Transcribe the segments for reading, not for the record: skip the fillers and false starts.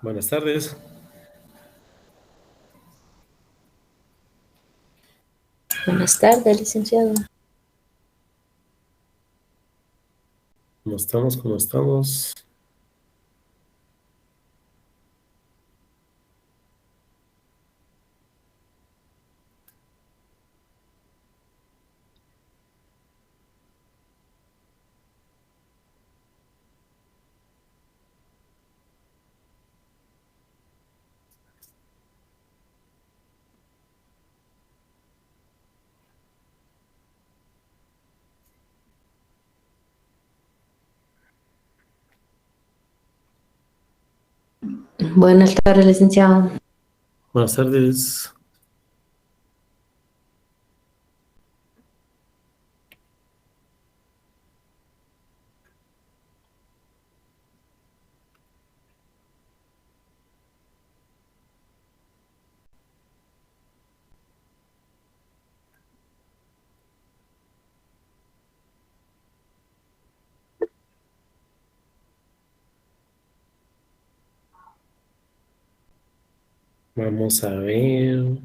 Buenas tardes. Buenas tardes, licenciado. ¿Cómo estamos? ¿Cómo estamos? Buenas tardes, licenciado. Buenas tardes. Vamos a ver.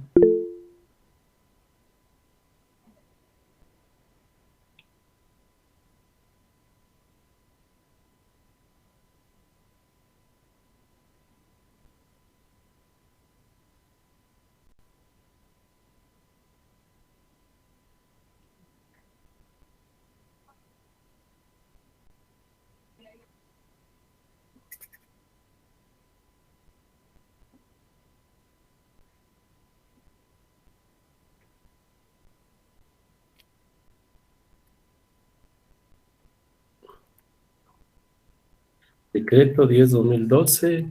Decreto 10/2012.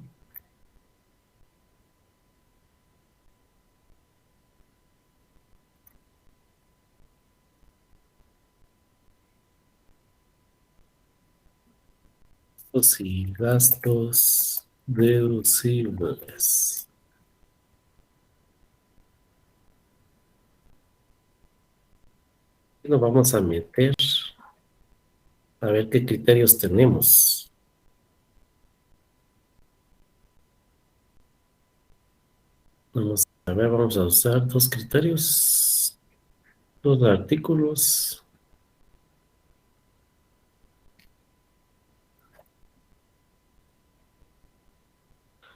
Gastos y gastos deducibles. Nos vamos a meter a ver qué criterios tenemos. Vamos a ver, vamos a usar dos criterios, dos artículos.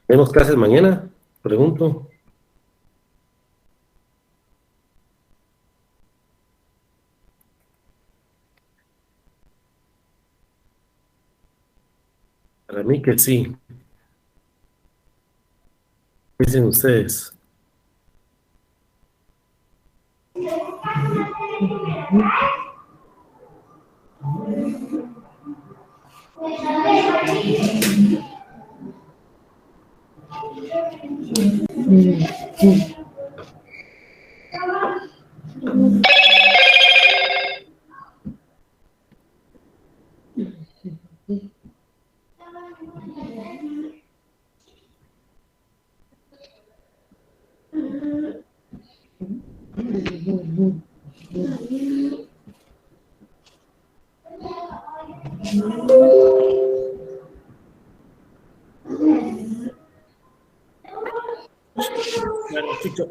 ¿Tenemos clases mañana? Pregunto. Para mí que sí. ¿Qué dicen ustedes? Bueno, Chicho.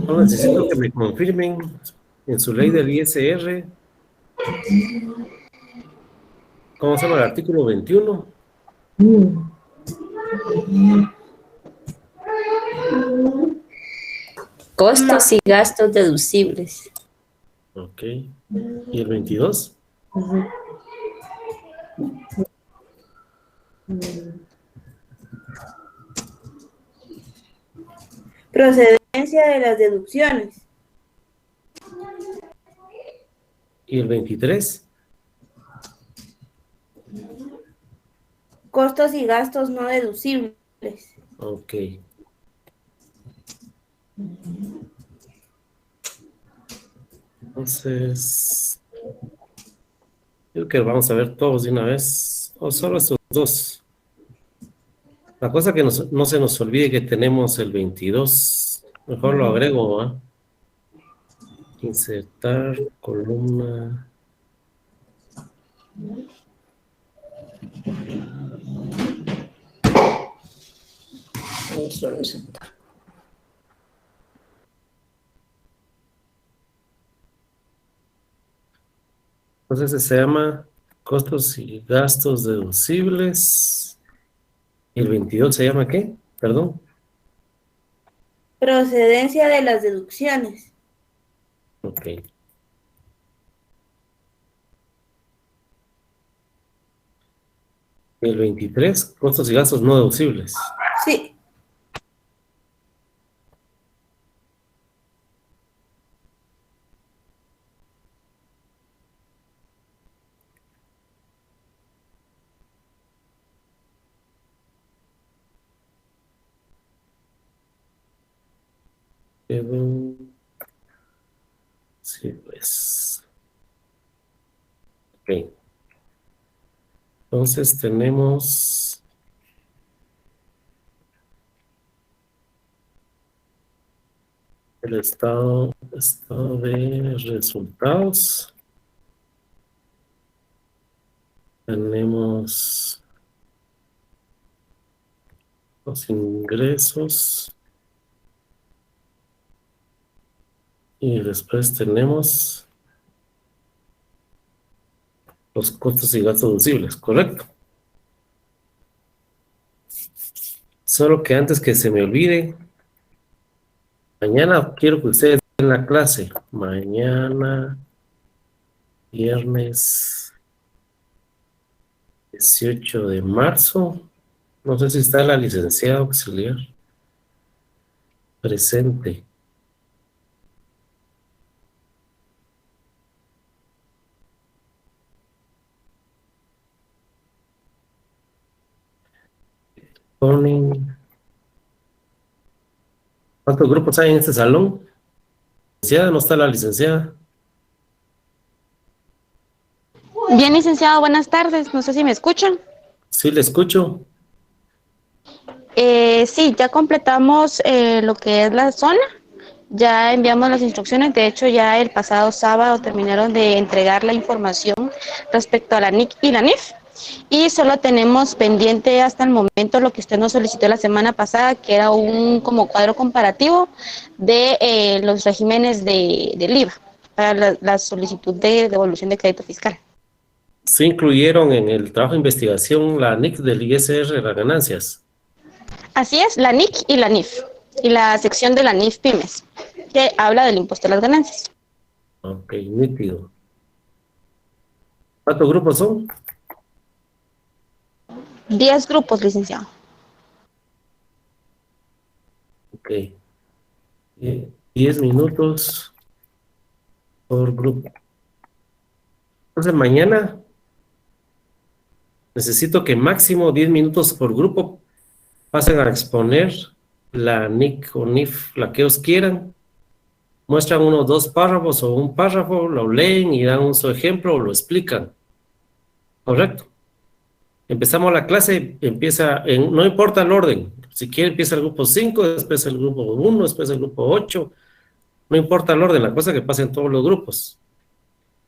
No necesito que me confirmen en su ley del ISR. ¿Cómo se llama el artículo 21? Costos y gastos deducibles. Ok. ¿Y el 22? Procedencia de las deducciones. ¿Y el 23? Costos y gastos no deducibles. Ok. Entonces, creo que vamos a ver todos de una vez, o solo estos dos. La cosa que no se nos olvide que tenemos el 22. Mejor lo agrego, ¿va? Insertar columna. Entonces se llama costos y gastos deducibles. ¿Y el 22 se llama qué? Perdón. Procedencia de las deducciones. Ok. El 23, costos y gastos no deducibles. Sí. Pero, sí, pues. Ok. Entonces tenemos el estado de resultados. Tenemos los ingresos. Y después tenemos los costos y gastos deducibles, ¿correcto? Solo que antes que se me olvide, mañana quiero que ustedes den la clase. Mañana, viernes 18 de marzo. No sé si está la licenciada auxiliar presente. Ponen. ¿Cuántos grupos hay en este salón? Licenciada, ¿no está la licenciada? Bien, licenciado, buenas tardes. No sé si me escuchan. Sí, le escucho. Sí, ya completamos lo que es la zona. Ya enviamos las instrucciones. De hecho, ya el pasado sábado terminaron de entregar la información respecto a la NIC y la NIF. Y solo tenemos pendiente hasta el momento lo que usted nos solicitó la semana pasada, que era un como cuadro comparativo de los regímenes del IVA para la solicitud de devolución de crédito fiscal. Se incluyeron en el trabajo de investigación la NIC del ISR, las ganancias. Así es, la NIC y la NIF, y la sección de la NIF Pymes, que habla del impuesto a las ganancias. Ok, nítido. ¿Cuántos grupos son? 10 grupos, licenciado. Ok. 10 minutos por grupo. Entonces mañana necesito que máximo 10 minutos por grupo pasen a exponer la NIC o NIF, la que ellos quieran. Muestran unos 2 párrafos o un párrafo, lo leen y dan su ejemplo o lo explican. ¿Correcto? Empezamos la clase, no importa el orden. Si quiere empieza el grupo 5, después el grupo 1, después el grupo 8. No importa el orden, la cosa es que pasen todos los grupos.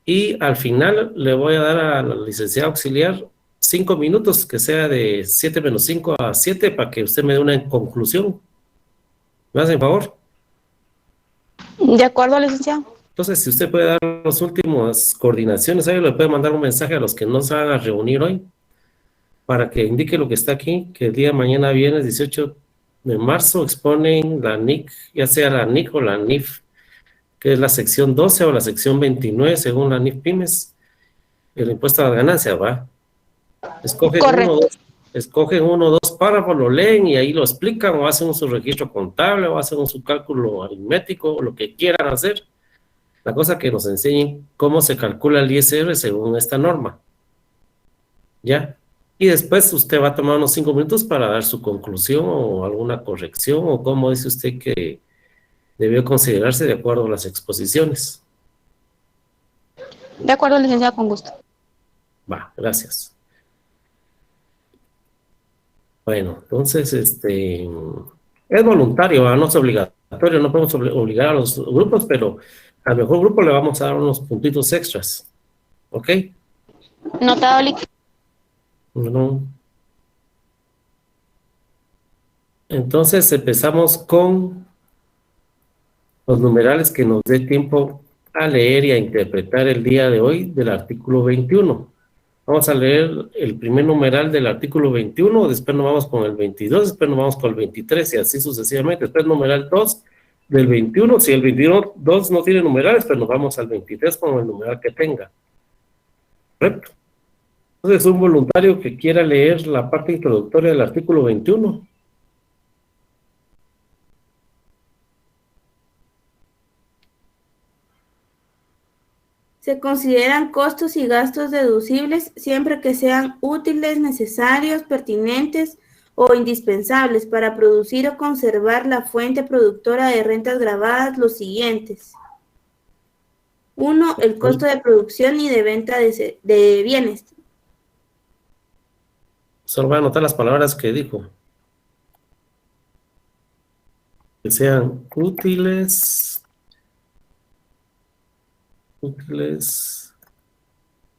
Y al final le voy a dar a la licenciada auxiliar 5 minutos, que sea de 7 menos 5 a 7, para que usted me dé una conclusión. ¿Me hacen favor? De acuerdo, licenciado. Entonces, si usted puede dar las últimas coordinaciones, ahí le puede mandar un mensaje a los que no se van a reunir hoy, para que indique lo que está aquí, que el día de mañana, viernes 18 de marzo, exponen la NIC, ya sea la NIC o la NIF, que es la sección 12 o la sección 29, según la NIF Pymes, el impuesto a las ganancias, ¿va? Correcto. Escogen uno o dos párrafos, lo leen y ahí lo explican, o hacen su registro contable, o hacen su cálculo aritmético, o lo que quieran hacer. La cosa que nos enseñen cómo se calcula el ISR según esta norma. ¿Ya? Y después usted va a tomar unos 5 minutos para dar su conclusión o alguna corrección o cómo dice usted que debió considerarse de acuerdo a las exposiciones. De acuerdo, licenciado, con gusto. Va, gracias. Bueno, entonces, es voluntario, ¿verdad? No es obligatorio, no podemos obligar a los grupos, pero al mejor grupo le vamos a dar unos puntitos extras. ¿Ok? Notado, Lic. No. Entonces empezamos con los numerales que nos dé tiempo a leer y a interpretar el día de hoy del artículo 21. Vamos a leer el primer numeral del artículo 21, después nos vamos con el 22, después nos vamos con el 23 y así sucesivamente. Después numeral 2 del 21, si el 22 no tiene numerales, pues nos vamos al 23 con el numeral que tenga. ¿Correcto? Entonces, un voluntario que quiera leer la parte introductoria del artículo 21. Se consideran costos y gastos deducibles siempre que sean útiles, necesarios, pertinentes o indispensables para producir o conservar la fuente productora de rentas gravadas los siguientes. 1. El costo de producción y de venta de bienes. Solo voy a anotar las palabras que dijo. Que sean útiles,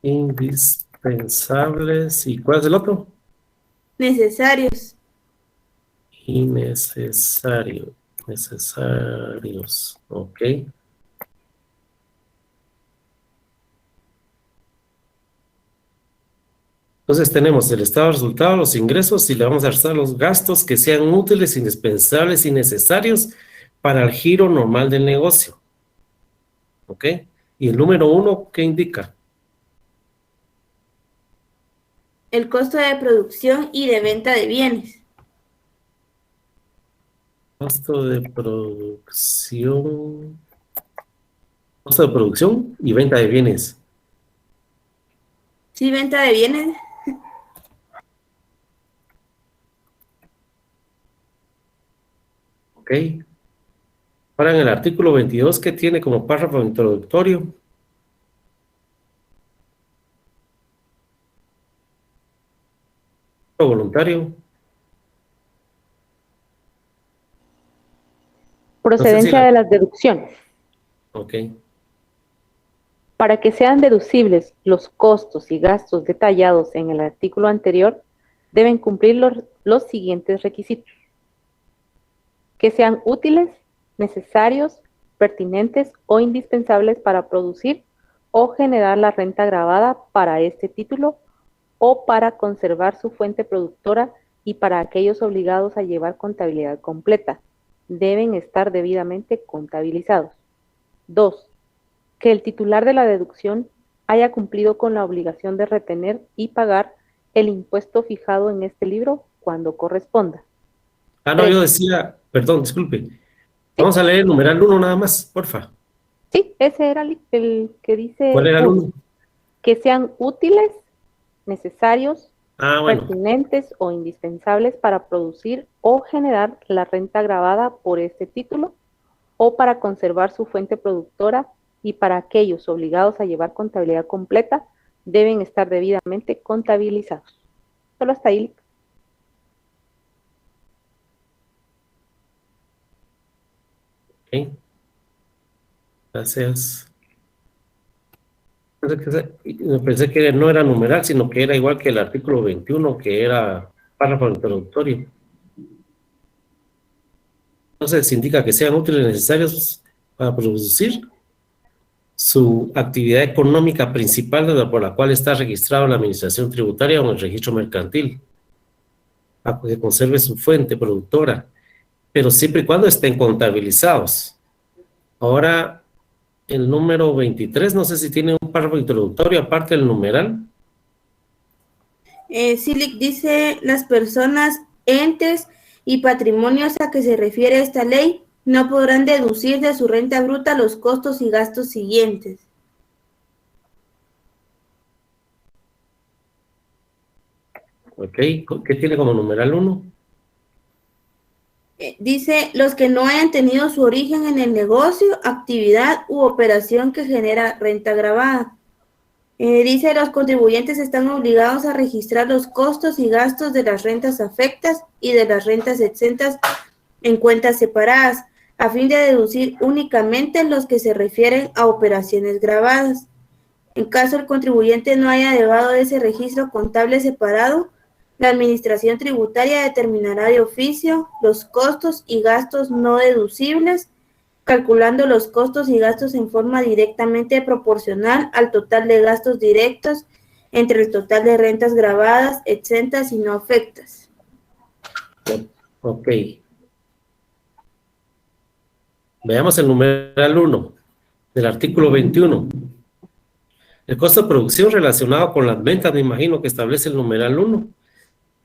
indispensables, ¿y cuál es el otro? Necesarios. Necesarios, ok. Entonces tenemos el estado de resultado, los ingresos, y le vamos a restar los gastos que sean útiles, indispensables y necesarios para el giro normal del negocio. ¿Ok? Y el número 1, ¿qué indica? El costo de producción y de venta de bienes. Costo de producción y venta de bienes. Sí, venta de bienes. Ok. Ahora en el artículo 22, ¿qué tiene como párrafo introductorio? Voluntario. Procedencia de las deducciones. Ok. Para que sean deducibles los costos y gastos detallados en el artículo anterior, deben cumplir los siguientes requisitos. Que sean útiles, necesarios, pertinentes o indispensables para producir o generar la renta gravada para este título o para conservar su fuente productora y para aquellos obligados a llevar contabilidad completa. Deben estar debidamente contabilizados. 2. Que el titular de la deducción haya cumplido con la obligación de retener y pagar el impuesto fijado en este libro cuando corresponda. Ah, no, yo decía, perdón, disculpe. Vamos a leer el numeral 1 nada más, porfa. Sí, ese era el que dice... ¿Cuál era el 1? Que sean útiles, necesarios, bueno. pertinentes o indispensables para producir o generar la renta gravada por este título o para conservar su fuente productora y para aquellos obligados a llevar contabilidad completa deben estar debidamente contabilizados. Solo hasta ahí. Ok. Gracias. Pensé que no era numeral, sino que era igual que el artículo 21, que era párrafo introductorio. Entonces indica que sean útiles y necesarios para producir su actividad económica principal por la cual está registrado en la administración tributaria o en el registro mercantil, a que conserve su fuente productora, pero siempre y cuando estén contabilizados. Ahora, el número 23, no sé si tiene un párrafo introductorio aparte del numeral. Silic dice, las personas, entes y patrimonios a que se refiere esta ley no podrán deducir de su renta bruta los costos y gastos siguientes. Ok, ¿qué tiene como numeral 1? Dice, los que no hayan tenido su origen en el negocio, actividad u operación que genera renta gravada. Dice, los contribuyentes están obligados a registrar los costos y gastos de las rentas afectas y de las rentas exentas en cuentas separadas, a fin de deducir únicamente los que se refieren a operaciones gravadas. En caso el contribuyente no haya llevado ese registro contable separado, la Administración Tributaria determinará de oficio los costos y gastos no deducibles, calculando los costos y gastos en forma directamente proporcional al total de gastos directos entre el total de rentas gravadas, exentas y no afectas. Ok. Veamos el numeral 1 del artículo 21. El costo de producción relacionado con las ventas, me imagino que establece el numeral 1.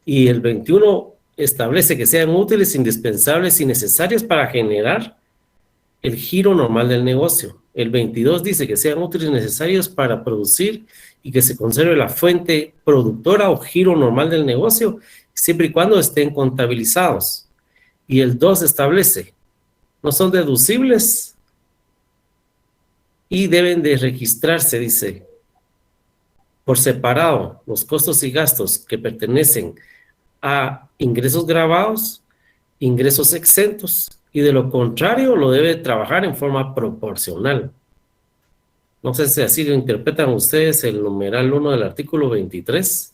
Y el 21 establece que sean útiles, indispensables y necesarios para generar el giro normal del negocio. El 22 dice que sean útiles y necesarios para producir y que se conserve la fuente productora o giro normal del negocio, siempre y cuando estén contabilizados. Y el 2 establece, no son deducibles y deben de registrarse, dice, por separado los costos y gastos que pertenecen a ingresos grabados, ingresos exentos, y de lo contrario lo debe trabajar en forma proporcional. No sé si así lo interpretan ustedes el numeral 1 del artículo 23.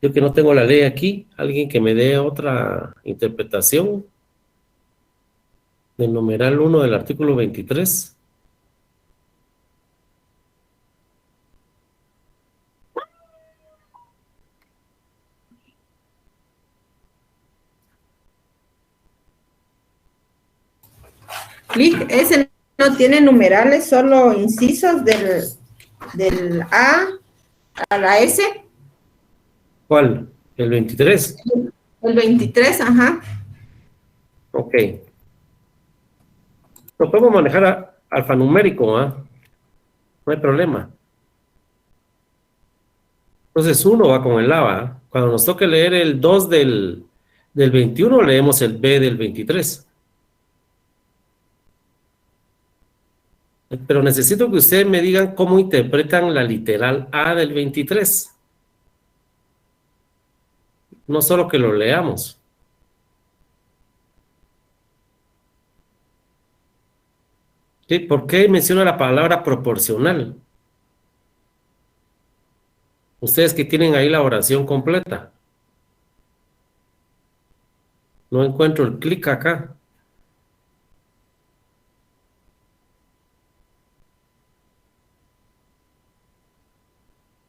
Yo que no tengo la ley aquí, alguien que me dé otra interpretación del numeral 1 del artículo 23. Clic, ese no tiene numerales, solo incisos del A a la S. ¿Cuál? ¿El 23? El 23, ajá. Ok. Lo podemos manejar alfanumérico, ¿ah? No hay problema. Entonces 1 va con el A, ¿va? Cuando nos toque leer el 2 del 21, leemos el B del 23. Pero necesito que ustedes me digan cómo interpretan la literal A del 23. No solo que lo leamos. ¿Sí? ¿Por qué menciona la palabra proporcional? Ustedes que tienen ahí la oración completa. No encuentro el clic acá.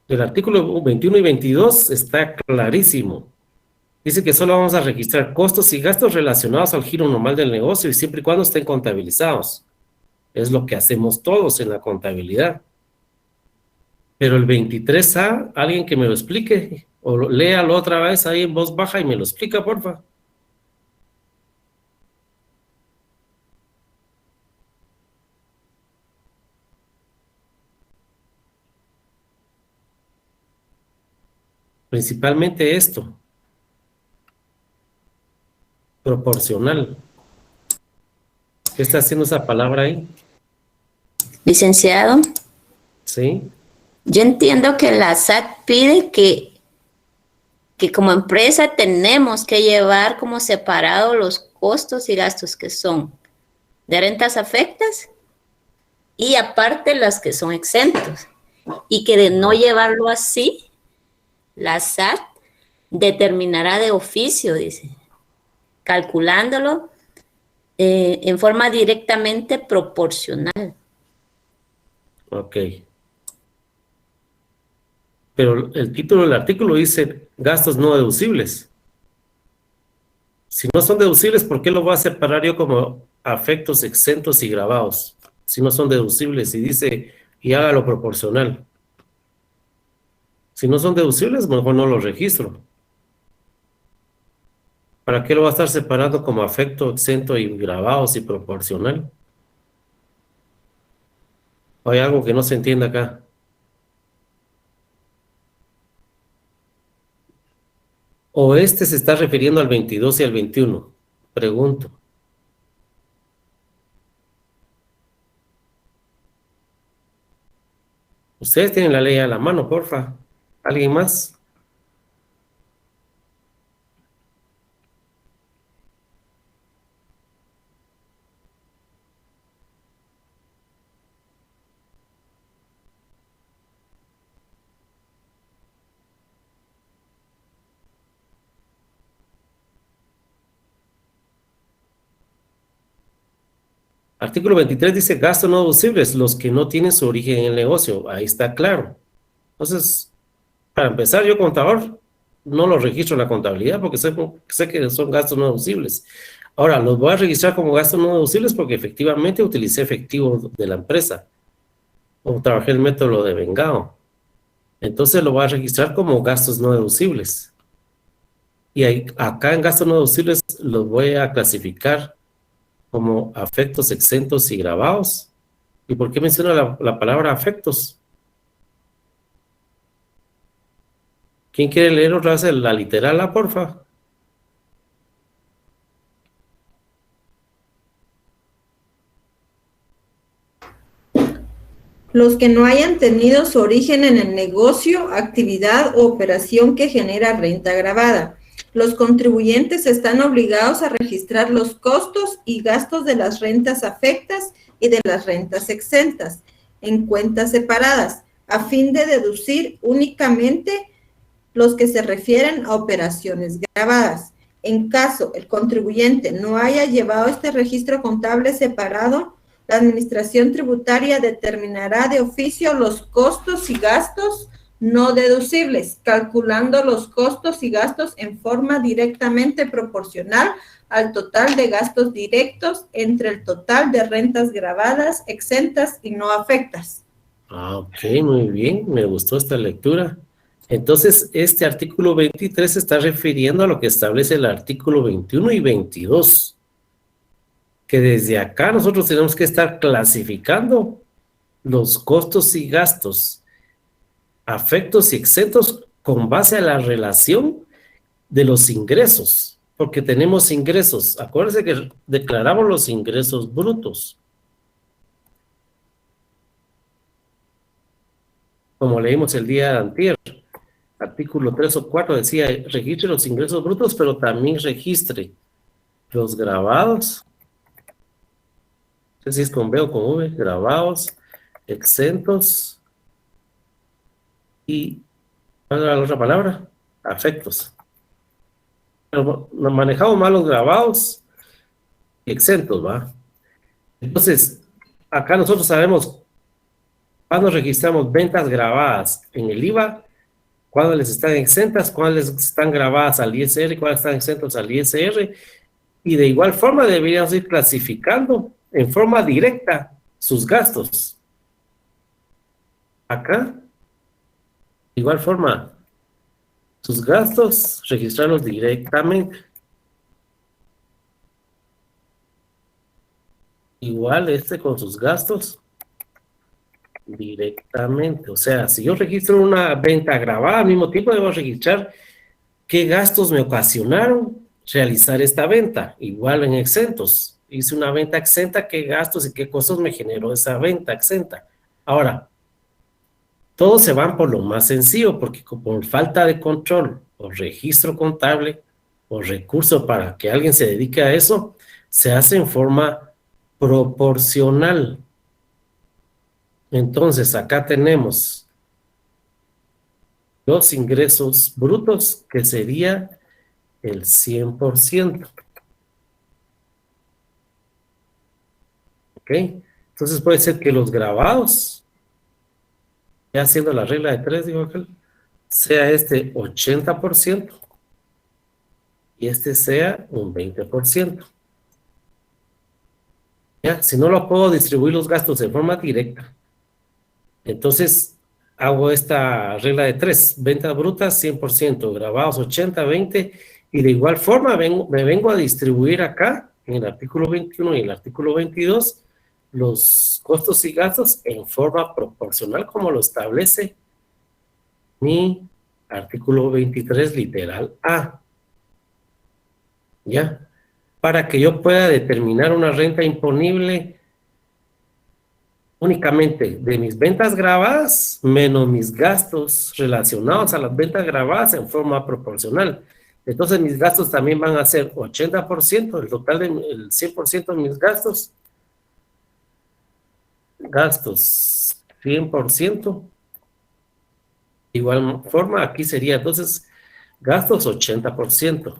El artículo 21 y 22 está clarísimo. Dice que solo vamos a registrar costos y gastos relacionados al giro normal del negocio y siempre y cuando estén contabilizados. Es lo que hacemos todos en la contabilidad. Pero el 23A, alguien que me lo explique, o léalo otra vez ahí en voz baja y me lo explica, porfa. Principalmente esto. Proporcional. ¿Qué está haciendo esa palabra ahí? Licenciado, ¿Sí? yo entiendo que la SAT pide que como empresa tenemos que llevar como separado los costos y gastos que son de rentas afectas y aparte las que son exentos. Y que de no llevarlo así, la SAT determinará de oficio, dice, calculándolo en forma directamente proporcional. Ok. Pero el título del artículo dice gastos no deducibles. Si no son deducibles, ¿por qué lo voy a separar yo como afectos exentos y gravados? Si no son deducibles y dice y hágalo proporcional. Si no son deducibles, mejor no los registro. ¿Para qué lo va a estar separando como afecto, exento y gravados y proporcional? ¿O hay algo que no se entiende acá? ¿O este se está refiriendo al 22 y al 21? Pregunto. Ustedes tienen la ley a la mano, porfa. ¿Alguien más? Artículo 23 dice gastos no deducibles, los que no tienen su origen en el negocio. Ahí está claro. Entonces, para empezar, yo contador no los registro en la contabilidad porque sé que son gastos no deducibles. Ahora, los voy a registrar como gastos no deducibles porque efectivamente utilicé efectivo de la empresa o trabajé el método de vengado. Entonces lo voy a registrar como gastos no deducibles. Y ahí, acá en gastos no deducibles los voy a clasificar como afectos exentos y gravados. ¿Y por qué menciona la palabra afectos? ¿Quién quiere leer otra vez la literal A, porfa? Los que no hayan tenido su origen en el negocio, actividad o operación que genera renta gravada. Los contribuyentes están obligados a registrar los costos y gastos de las rentas afectas y de las rentas exentas en cuentas separadas, a fin de deducir únicamente los que se refieren a operaciones gravadas. En caso el contribuyente no haya llevado este registro contable separado, la Administración Tributaria determinará de oficio los costos y gastos no deducibles, calculando los costos y gastos en forma directamente proporcional al total de gastos directos entre el total de rentas gravadas, exentas y no afectas. Ah, ok, muy bien, me gustó esta lectura. Entonces, este artículo 23 se está refiriendo a lo que establece el artículo 21 y 22. Que desde acá nosotros tenemos que estar clasificando los costos y gastos, afectos y exentos con base a la relación de los ingresos, porque tenemos ingresos. Acuérdense que declaramos los ingresos brutos. Como leímos el día de antier, artículo 3 o 4 decía, registre los ingresos brutos, pero también registre los gravados. No sé si es con B o con V, gravados, exentos y, ¿cuál era la otra palabra? Afectos. Pero nos manejamos mal los gravados y exentos, ¿va? Entonces, acá nosotros sabemos cuándo registramos ventas grabadas en el IVA, cuándo les están exentas, cuáles están grabadas al ISR, cuáles están exentos al ISR, y de igual forma deberíamos ir clasificando en forma directa sus gastos. Acá, de igual forma, sus gastos, registrarlos directamente. Igual con sus gastos directamente. O sea, si yo registro una venta grabada, al mismo tiempo debo registrar qué gastos me ocasionaron realizar esta venta. Igual en exentos. Hice una venta exenta, qué gastos y qué costos me generó esa venta exenta. Ahora, todos se van por lo más sencillo, porque por falta de control o registro contable o recurso para que alguien se dedique a eso, se hace en forma proporcional. Entonces, acá tenemos los ingresos brutos, que sería el 100%. ¿Ok? Entonces puede ser que los grabados, ya haciendo la regla de 3, digo aquel, sea este 80% y este sea un 20%. ¿Ya? Si no lo puedo distribuir los gastos de forma directa, entonces hago esta regla de 3, ventas brutas 100%, grabados 80, 20, y de igual forma me vengo a distribuir acá, en el artículo 21 y el artículo 22, los costos y gastos en forma proporcional como lo establece mi artículo 23 literal A. ¿ya? Para que yo pueda determinar una renta imponible únicamente de mis ventas grabadas menos mis gastos relacionados a las ventas grabadas en forma proporcional. Entonces mis gastos también van a ser 80%, el total del 100% de mis gastos. Gastos 100%. Igual forma, aquí sería entonces gastos 80%.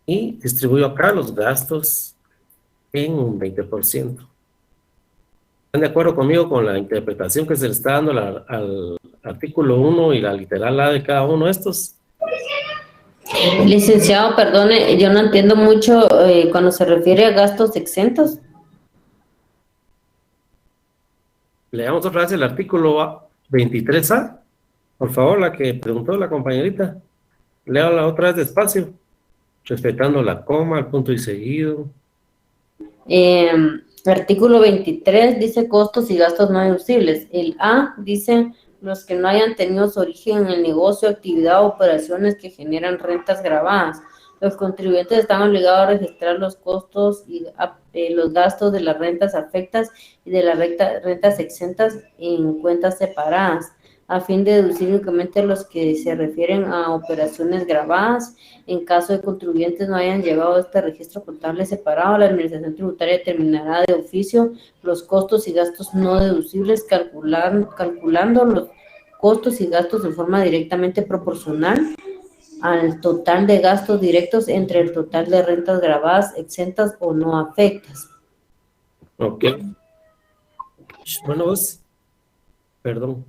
Y distribuyo acá los gastos en un 20%. ¿Están de acuerdo conmigo con la interpretación que se le está dando al artículo 1 y la literal A de cada uno de estos? Licenciado, perdone, yo no entiendo mucho cuando se refiere a gastos exentos. Leamos otra vez el artículo 23A. Por favor, la que preguntó la compañerita. Léala otra vez despacio, respetando la coma, el punto y seguido. Artículo 23 dice costos y gastos no deducibles. El A dice los que no hayan tenido su origen en el negocio, actividad o operaciones que generan rentas grabadas. Los contribuyentes están obligados a registrar los costos y los gastos de las rentas afectas y de las rentas exentas en cuentas separadas, a fin de deducir únicamente los que se refieren a operaciones grabadas. En caso de contribuyentes no hayan llevado este registro contable separado, la Administración Tributaria determinará de oficio los costos y gastos no deducibles, calculando los costos y gastos de forma directamente proporcional al total de gastos directos entre el total de rentas grabadas, exentas o no afectas. Ok. Bueno, vos, perdón.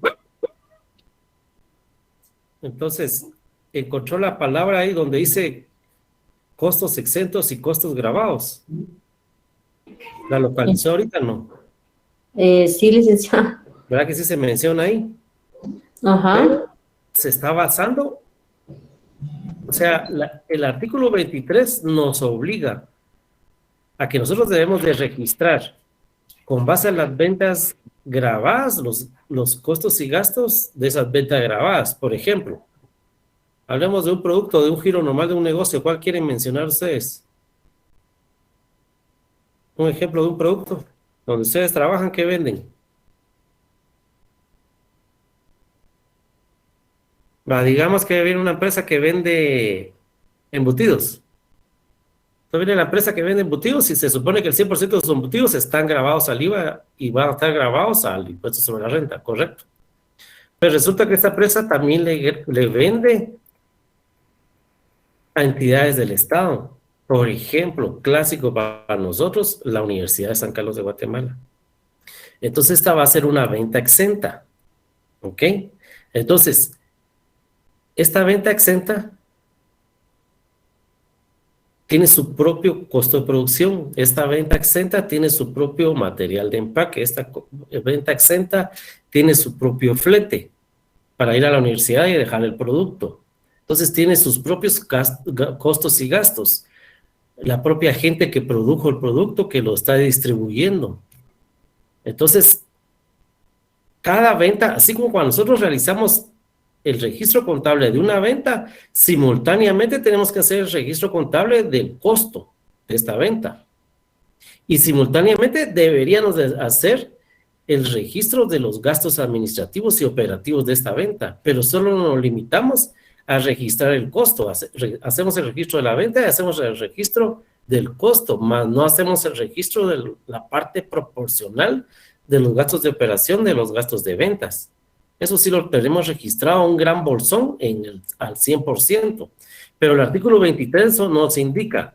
Entonces, encontró la palabra ahí donde dice costos exentos y costos grabados. ¿La localizó ahorita no? Sí, licenciada. ¿Verdad que sí se menciona ahí? Ajá. Pero se está basando, o sea, el artículo 23 nos obliga a que nosotros debemos de registrar con base a las ventas grabadas, los costos y gastos de esas ventas grabadas. Por ejemplo, hablemos de un producto, de un giro normal de un negocio. ¿Cuál quieren mencionar ustedes? Un ejemplo de un producto donde ustedes trabajan, ¿qué venden? Digamos que viene una empresa que vende embutidos. Entonces viene la empresa que vende embutidos y se supone que el 100% de sus embutidos están grabados al IVA y van a estar grabados al impuesto sobre la renta, ¿correcto? Pero resulta que esta empresa también le vende a entidades del Estado. Por ejemplo, clásico para nosotros, la Universidad de San Carlos de Guatemala. Entonces esta va a ser una venta exenta, ¿ok? Entonces, esta venta exenta tiene su propio costo de producción. Esta venta exenta tiene su propio material de empaque. Esta venta exenta tiene su propio flete para ir a la universidad y dejar el producto. Entonces tiene sus propios costos y gastos. La propia gente que produjo el producto que lo está distribuyendo. Entonces, cada venta, así como cuando nosotros realizamos el registro contable de una venta, simultáneamente tenemos que hacer el registro contable del costo de esta venta. Y simultáneamente deberíamos de hacer el registro de los gastos administrativos y operativos de esta venta, pero solo nos limitamos a registrar el costo. Hacemos el registro de la venta y hacemos el registro del costo, más no hacemos el registro de la parte proporcional de los gastos de operación de los gastos de ventas. Eso sí lo tenemos registrado un gran bolsón al 100%. Pero el artículo 23 nos indica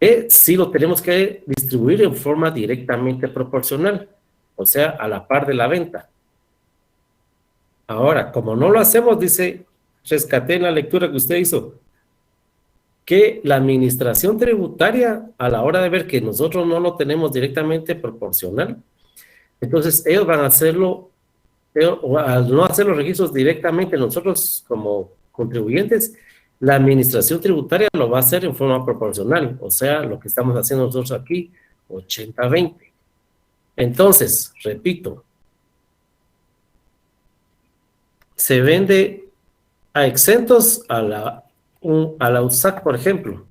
que sí lo tenemos que distribuir en forma directamente proporcional, o sea, a la par de la venta. Ahora, como no lo hacemos, dice, rescaté en la lectura que usted hizo, que la administración tributaria, a la hora de ver que nosotros no lo tenemos directamente proporcional, entonces ellos van a hacerlo, al no hacer los registros directamente nosotros como contribuyentes, la administración tributaria lo va a hacer en forma proporcional, o sea, lo que estamos haciendo nosotros aquí, 80-20. Entonces, repito, se vende a exentos a a la USAC, por ejemplo.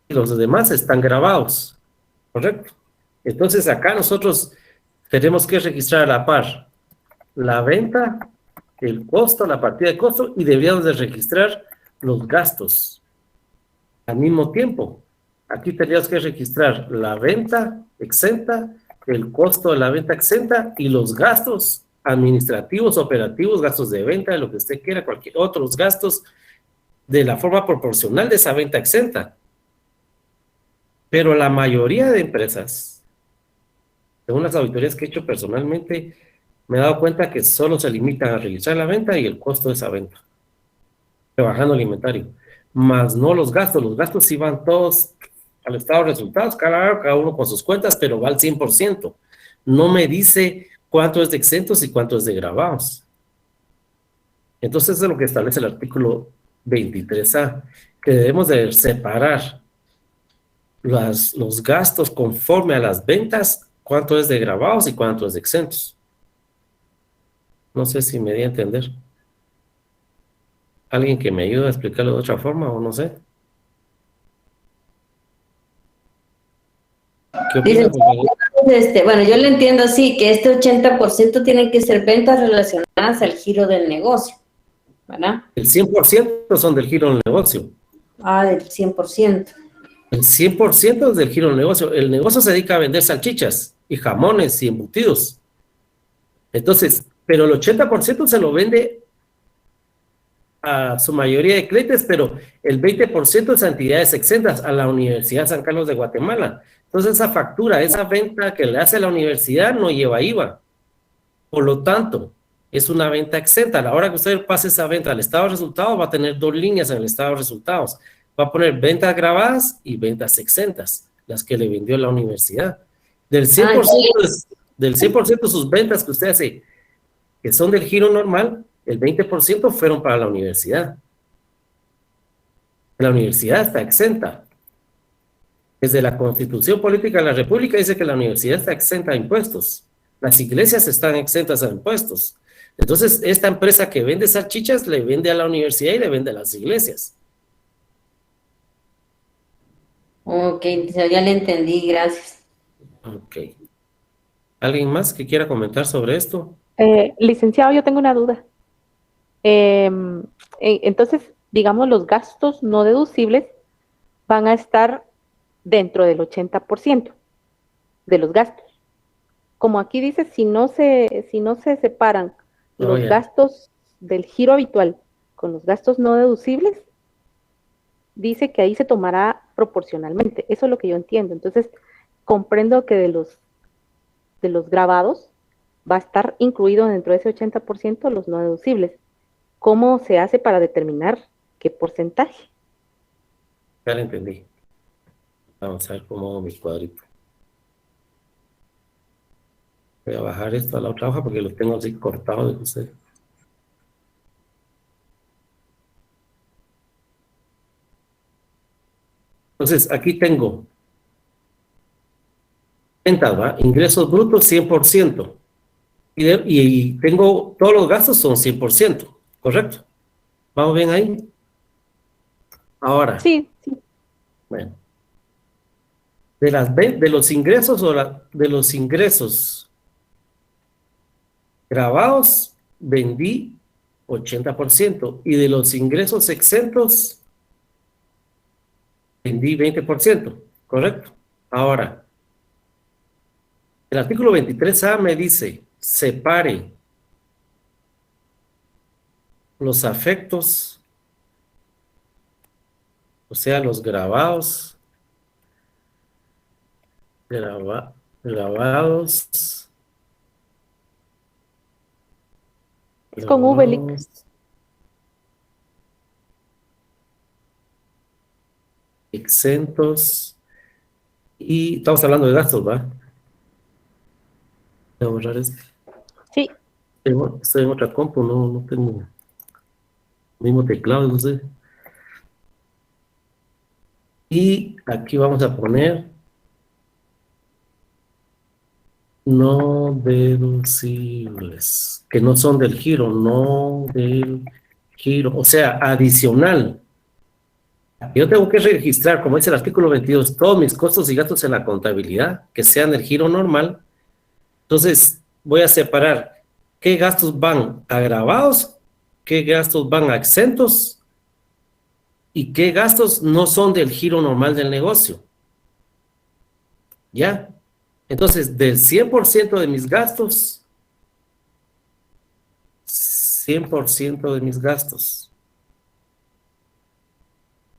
Y los demás están grabados, ¿correcto? Entonces acá nosotros tenemos que registrar a la par la venta, el costo, la partida de costo, y deberíamos de registrar los gastos al mismo tiempo. Aquí tendríamos que registrar la venta exenta, el costo de la venta exenta y los gastos administrativos, operativos, gastos de venta, de lo que usted quiera, cualquier otros gastos, de la forma proporcional de esa venta exenta. Pero la mayoría de empresas, según las auditorías que he hecho personalmente, me he dado cuenta que solo se limitan a registrar la venta y el costo de esa venta, rebajando el inventario, más no los gastos sí van todos al estado de resultados, cada uno con sus cuentas, pero va al 100%. No me dice cuánto es de exentos y cuánto es de gravados. Entonces, eso es lo que establece el artículo 23A, que debemos de separar los gastos conforme a las ventas, cuánto es de gravados y cuánto es de exentos. No sé si me di a entender. ¿Alguien que me ayude a explicarlo de otra forma o no sé? ¿Qué opina, compañero? Bueno, yo le entiendo así, que este 80% tienen que ser ventas relacionadas al giro del negocio, ¿verdad? El 100% son del giro del negocio. Ah, del 100%. El 100% es del giro del negocio. El negocio se dedica a vender salchichas y jamones y embutidos. Entonces, pero el 80% se lo vende a su mayoría de clientes, pero el 20% es a entidades exentas, a la Universidad San Carlos de Guatemala. Entonces, esa factura, esa venta que le hace la universidad no lleva IVA. Por lo tanto, es una venta exenta. A la hora que usted pase esa venta al estado de resultados, va a tener dos líneas en el estado de resultados. Va a poner ventas grabadas y ventas exentas, las que le vendió la universidad. Del 100% de sus ventas que usted hace, que son del giro normal, el 20% fueron para la universidad. La universidad está exenta. Desde la Constitución Política de la República dice que la universidad está exenta de impuestos. Las iglesias están exentas de impuestos. Entonces, esta empresa que vende salchichas le vende a la universidad y le vende a las iglesias. Ok, ya le entendí, gracias. Ok. ¿Alguien más que quiera comentar sobre esto? Licenciado, yo tengo una duda. Entonces, digamos, los gastos no deducibles van a estar dentro del 80% de los gastos. Como aquí dice, si no se separan los gastos del giro habitual con los gastos no deducibles, dice que ahí se tomará proporcionalmente. Eso es lo que yo entiendo. Entonces, comprendo que de los grabados va a estar incluido dentro de ese 80% los no deducibles. ¿Cómo se hace para determinar qué porcentaje? Ya lo entendí. Vamos a ver cómo hago mi cuadrito. Voy a bajar esto a la otra hoja porque lo tengo así cortado de usted. Entonces, aquí tengo ventas, ¿va? Ingresos brutos 100%. Y tengo todos los gastos son 100%, ¿correcto? ¿Vamos bien ahí? Ahora. Sí. Bueno. De los ingresos de los ingresos grabados, vendí 80%. Y de los ingresos exentos, vendí 20%, ¿correcto? Ahora, el artículo 23A me dice, separe los afectos, o sea, los grabados, grabados. Es con VLIC. Exentos. Y estamos hablando de gastos, ¿va? Voy a borrar esto. Sí. Estoy en otra compu, no tengo el mismo teclado, no sé. Y aquí vamos a poner no deducibles, que no son del giro, no del giro, o sea, adicional. Yo tengo que registrar, como dice el artículo 22, todos mis costos y gastos en la contabilidad, que sean el giro normal. Entonces, voy a separar qué gastos van agravados, qué gastos van exentos y qué gastos no son del giro normal del negocio. ¿Ya? Entonces, del 100% de mis gastos, 100% de mis gastos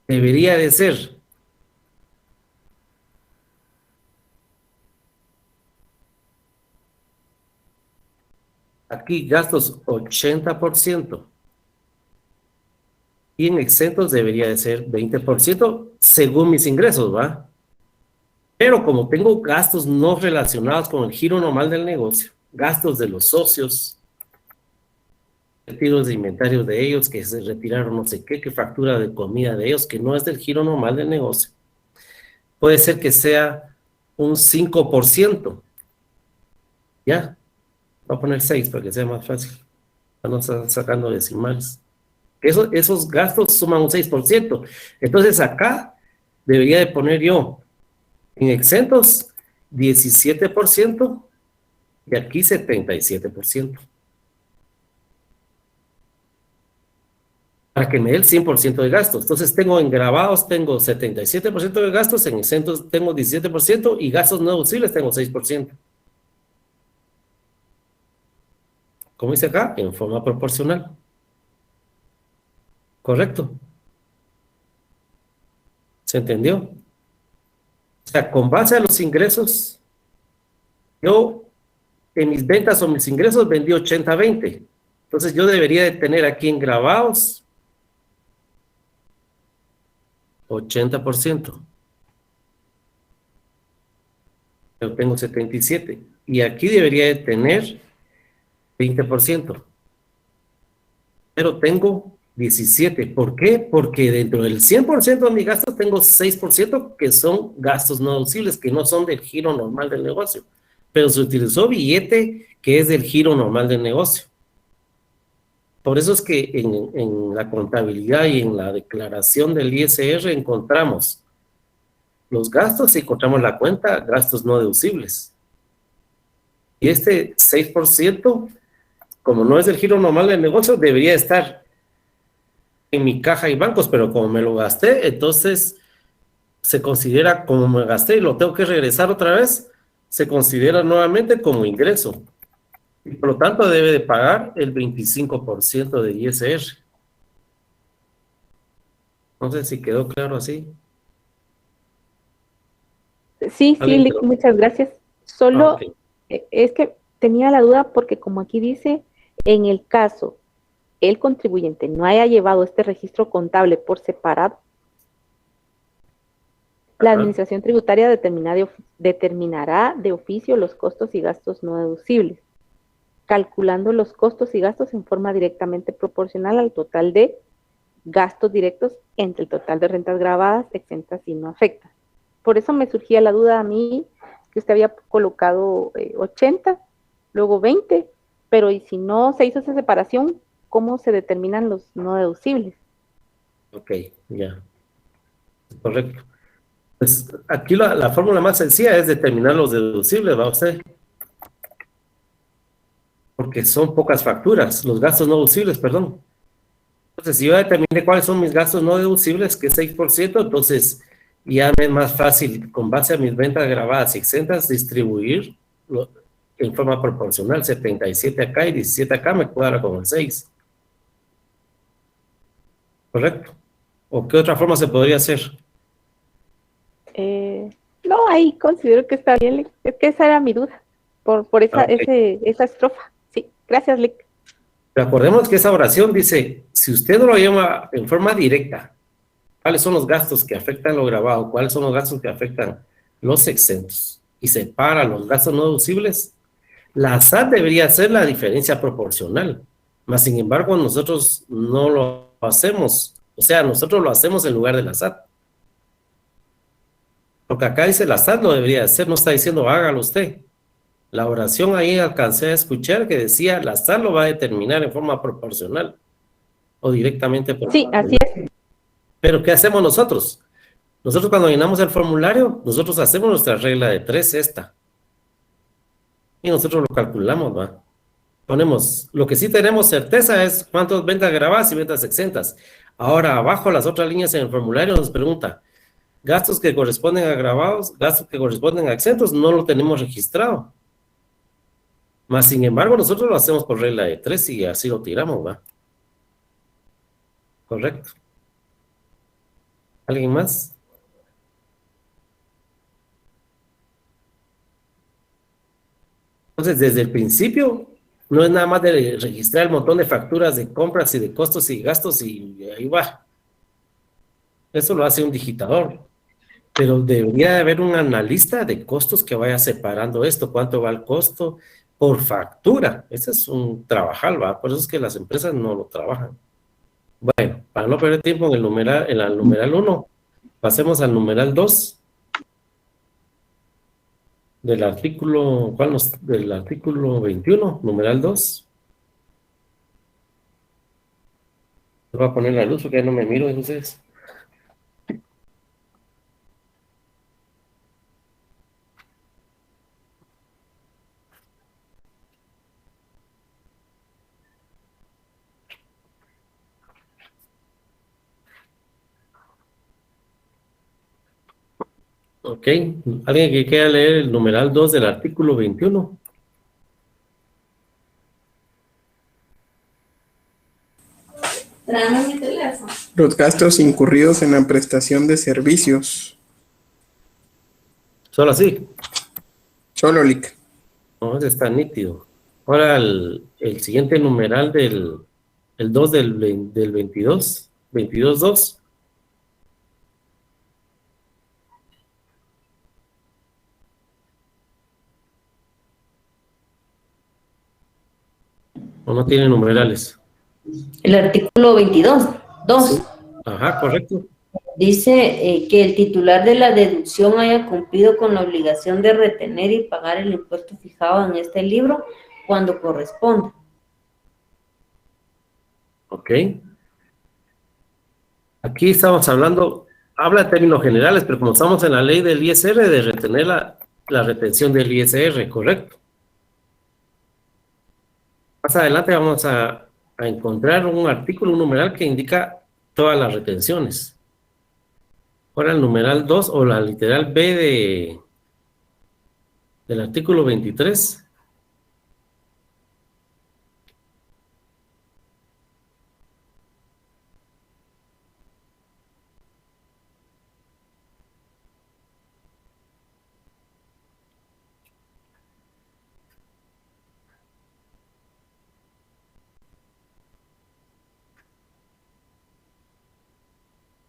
debería de ser aquí gastos 80% y en exentos debería de ser 20% según mis ingresos, ¿va? Pero como tengo gastos no relacionados con el giro normal del negocio, gastos de los socios, retiros de inventarios de ellos, que se retiraron no sé qué, que factura de comida de ellos, que no es del giro normal del negocio. Puede ser que sea un 5%. ¿Ya? Voy a poner 6 para que sea más fácil. Para no estar sacando decimales. Esos gastos suman un 6%. Entonces acá debería de poner yo en exentos 17% y aquí 77%. Para que me dé el 100% de gastos. Entonces tengo en grabados, tengo 77% de gastos, en exentos tengo 17% y gastos no deducibles tengo 6%. Como dice acá, en forma proporcional. ¿Correcto? ¿Se entendió? O sea, con base a los ingresos, yo en mis ventas o mis ingresos vendí 80-20. Entonces yo debería de tener aquí en grabados 80%. Yo tengo 77. Y aquí debería de tener 20%. Pero tengo 17. ¿Por qué? Porque dentro del 100% de mis gastos tengo 6% que son gastos no deducibles, que no son del giro normal del negocio. Pero se utilizó billete que es del giro normal del negocio. Por eso es que en la contabilidad y en la declaración del ISR encontramos los gastos y encontramos la cuenta gastos no deducibles. Y este 6%, como no es del giro normal del negocio, debería estar en mi caja y bancos, pero como me lo gasté, entonces se considera como me gasté y lo tengo que regresar otra vez, se considera nuevamente como ingreso. Y por lo tanto debe de pagar el 25% de ISR. No sé si quedó claro así. Sí, Lick, muchas gracias. Solo es que tenía la duda porque como aquí dice, en el caso el contribuyente no haya llevado este registro contable por separado, la administración tributaria determinará de oficio los costos y gastos no deducibles, calculando los costos y gastos en forma directamente proporcional al total de gastos directos entre el total de rentas grabadas, exentas y no afectas. Por eso me surgía la duda a mí, que usted había colocado 80, luego 20, pero y si no se hizo esa separación, ¿cómo se determinan los no deducibles? Ok, ya. Correcto. Pues aquí la fórmula más sencilla es determinar los deducibles, ¿va usted? Porque son pocas facturas, los gastos no deducibles, perdón. Entonces, si yo determiné cuáles son mis gastos no deducibles, que es 6%, entonces ya me es más fácil, con base a mis ventas grabadas y exentas, distribuir en forma proporcional, 77 acá y 17 acá, me cuadra con el 6. ¿Correcto? ¿O qué otra forma se podría hacer? No, ahí considero que está bien, Lick. Es que esa era mi duda, por esa estrofa. Sí, gracias, Lick. Recordemos que esa oración dice, si usted no lo llama en forma directa, ¿cuáles son los gastos que afectan lo grabado? ¿Cuáles son los gastos que afectan los exentos? Y separa los gastos no deducibles. La SAT debería hacer la diferencia proporcional, mas sin embargo nosotros no lo hacemos. O sea, nosotros lo hacemos en lugar de la SAT. Lo que acá dice la SAT lo debería hacer, no está diciendo hágalo usted. La oración ahí alcancé a escuchar que decía la SAT lo va a determinar en forma proporcional o directamente proporcional. Sí, así es. Pero ¿qué hacemos nosotros? Nosotros cuando llenamos el formulario, nosotros hacemos nuestra regla de 3, esta. Y nosotros lo calculamos, ¿va? Ponemos, lo que sí tenemos certeza es cuántas ventas grabadas y ventas exentas. Ahora, abajo, las otras líneas en el formulario nos pregunta, gastos que corresponden a grabados, gastos que corresponden a exentos, no lo tenemos registrado. Más sin embargo, nosotros lo hacemos por regla de 3 y así lo tiramos, ¿va? Correcto. ¿Alguien más? Entonces, desde el principio, no es nada más de registrar el montón de facturas de compras y de costos y gastos y ahí va. Eso lo hace un digitador. Pero debería de haber un analista de costos que vaya separando esto, cuánto va el costo por factura. Ese es un trabajal, ¿va? Por eso es que las empresas no lo trabajan. Bueno, para no perder tiempo en el numeral 1, pasemos al numeral 2 del artículo, del artículo 21, numeral 2. Voy a poner la luz porque ya no me miro, entonces. Ok, ¿alguien que quiera leer el numeral 2 del artículo 21? Tráeme mi teléfono. Los gastos incurridos en la prestación de servicios. Solo así. Solo LIC. No, ese está nítido. Ahora el siguiente numeral el 2 del 22, 22.2. ¿O no tiene numerales? El artículo 22, 2. Ajá, correcto. Dice que el titular de la deducción haya cumplido con la obligación de retener y pagar el impuesto fijado en este libro cuando corresponda. Ok. Aquí estamos hablando, habla en términos generales, pero como estamos en la ley del ISR, de retener la retención del ISR, correcto. Más adelante vamos a encontrar un artículo, un numeral que indica todas las retenciones. Ahora el numeral 2 o la literal B del artículo 23.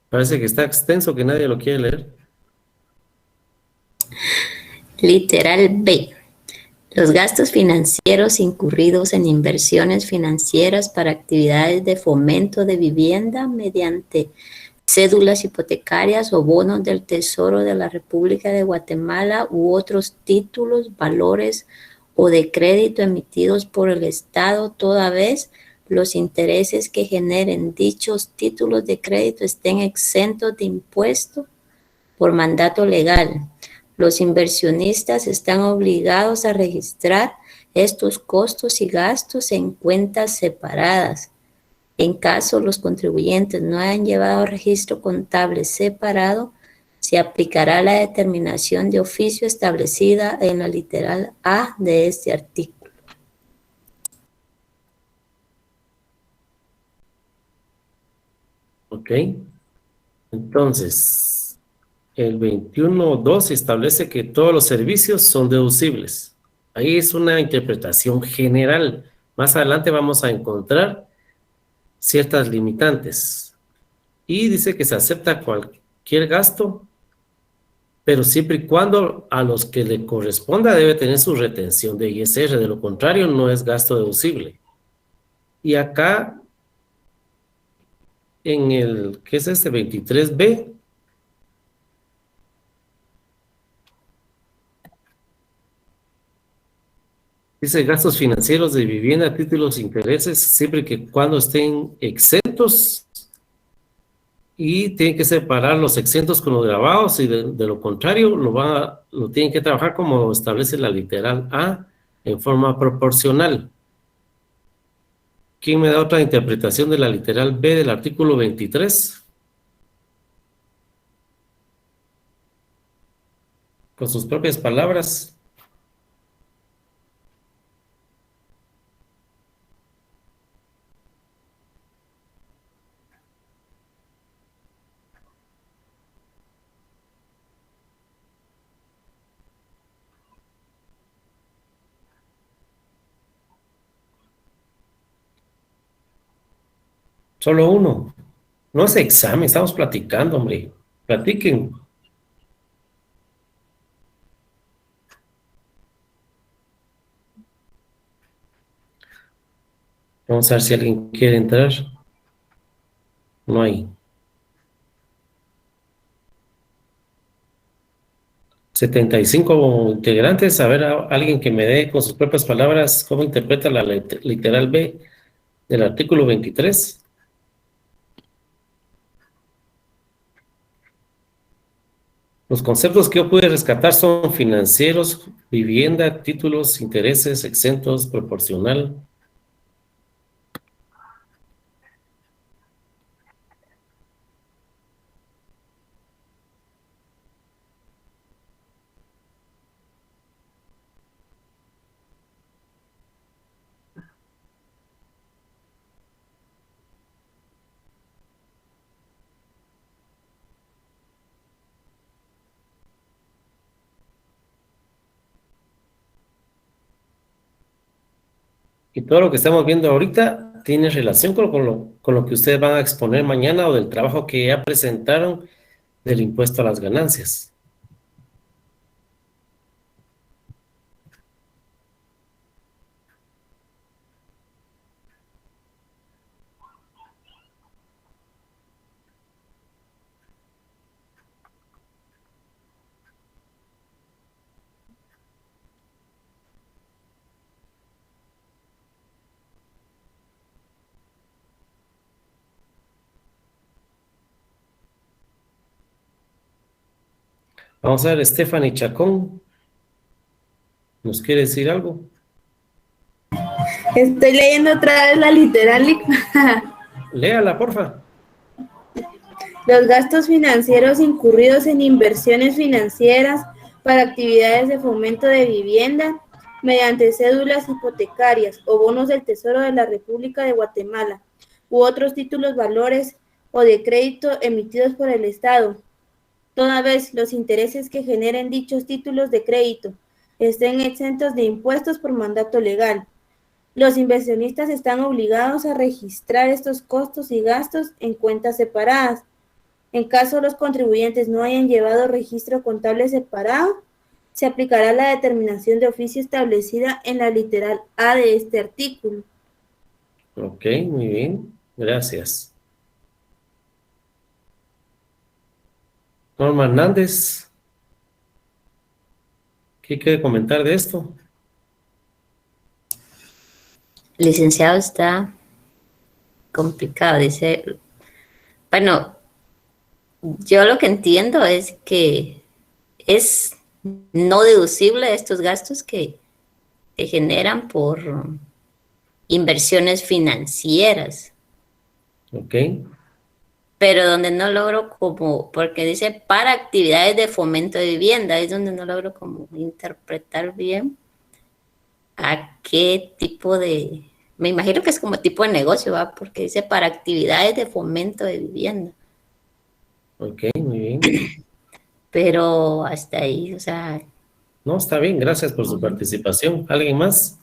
Parece que está extenso, que nadie lo quiere leer. Literal B. Los gastos financieros incurridos en inversiones financieras para actividades de fomento de vivienda mediante cédulas hipotecarias o bonos del Tesoro de la República de Guatemala u otros títulos, valores o de crédito emitidos por el Estado, toda vez los intereses que generen dichos títulos de crédito estén exentos de impuesto por mandato legal. Los inversionistas están obligados a registrar estos costos y gastos en cuentas separadas. En caso los contribuyentes no hayan llevado registro contable separado, se aplicará la determinación de oficio establecida en la literal A de este artículo. Ok. Entonces, el 21.2 establece que todos los servicios son deducibles. Ahí es una interpretación general. Más adelante vamos a encontrar ciertas limitantes. Y dice que se acepta cualquier gasto, pero siempre y cuando a los que le corresponda debe tener su retención de ISR. De lo contrario, no es gasto deducible. Y acá, en el, ¿qué es este? 23B. Dice gastos financieros de vivienda, títulos, intereses, siempre que cuando estén exentos y tienen que separar los exentos con los grabados y de lo contrario lo tienen que trabajar como establece la literal A en forma proporcional. ¿Quién me da otra interpretación de la literal B del artículo 23? Con sus propias palabras. Solo uno. No es examen, estamos platicando, hombre. Platiquen. Vamos a ver si alguien quiere entrar. No hay. 75 integrantes. A ver, alguien que me dé con sus propias palabras cómo interpreta la literal B del artículo 23. Los conceptos que yo pude rescatar son financieros, vivienda, títulos, intereses, exentos, proporcional. Y todo lo que estamos viendo ahorita tiene relación con lo que ustedes van a exponer mañana o del trabajo que ya presentaron del impuesto a las ganancias. Vamos a ver, Stephanie Chacón. ¿Nos quiere decir algo? Estoy leyendo otra vez la literal. Léala, porfa. Los gastos financieros incurridos en inversiones financieras para actividades de fomento de vivienda mediante cédulas hipotecarias o bonos del Tesoro de la República de Guatemala u otros títulos, valores o de crédito emitidos por el Estado, toda vez los intereses que generen dichos títulos de crédito estén exentos de impuestos por mandato legal. Los inversionistas están obligados a registrar estos costos y gastos en cuentas separadas. En caso los contribuyentes no hayan llevado registro contable separado, se aplicará la determinación de oficio establecida en la literal A de este artículo. Ok, muy bien. Gracias. Norma Hernández. ¿Qué quiere comentar de esto? Licenciado, está complicado, dice. Bueno, yo lo que entiendo es que es no deducible estos gastos que generan por inversiones financieras. Ok. Pero donde no logro como, porque dice para actividades de fomento de vivienda, es donde no logro como interpretar bien a qué tipo de, me imagino que es como tipo de negocio, ¿va? Porque dice para actividades de fomento de vivienda. Ok, muy bien. Pero hasta ahí, o sea. No, está bien, gracias por su participación. ¿Alguien más?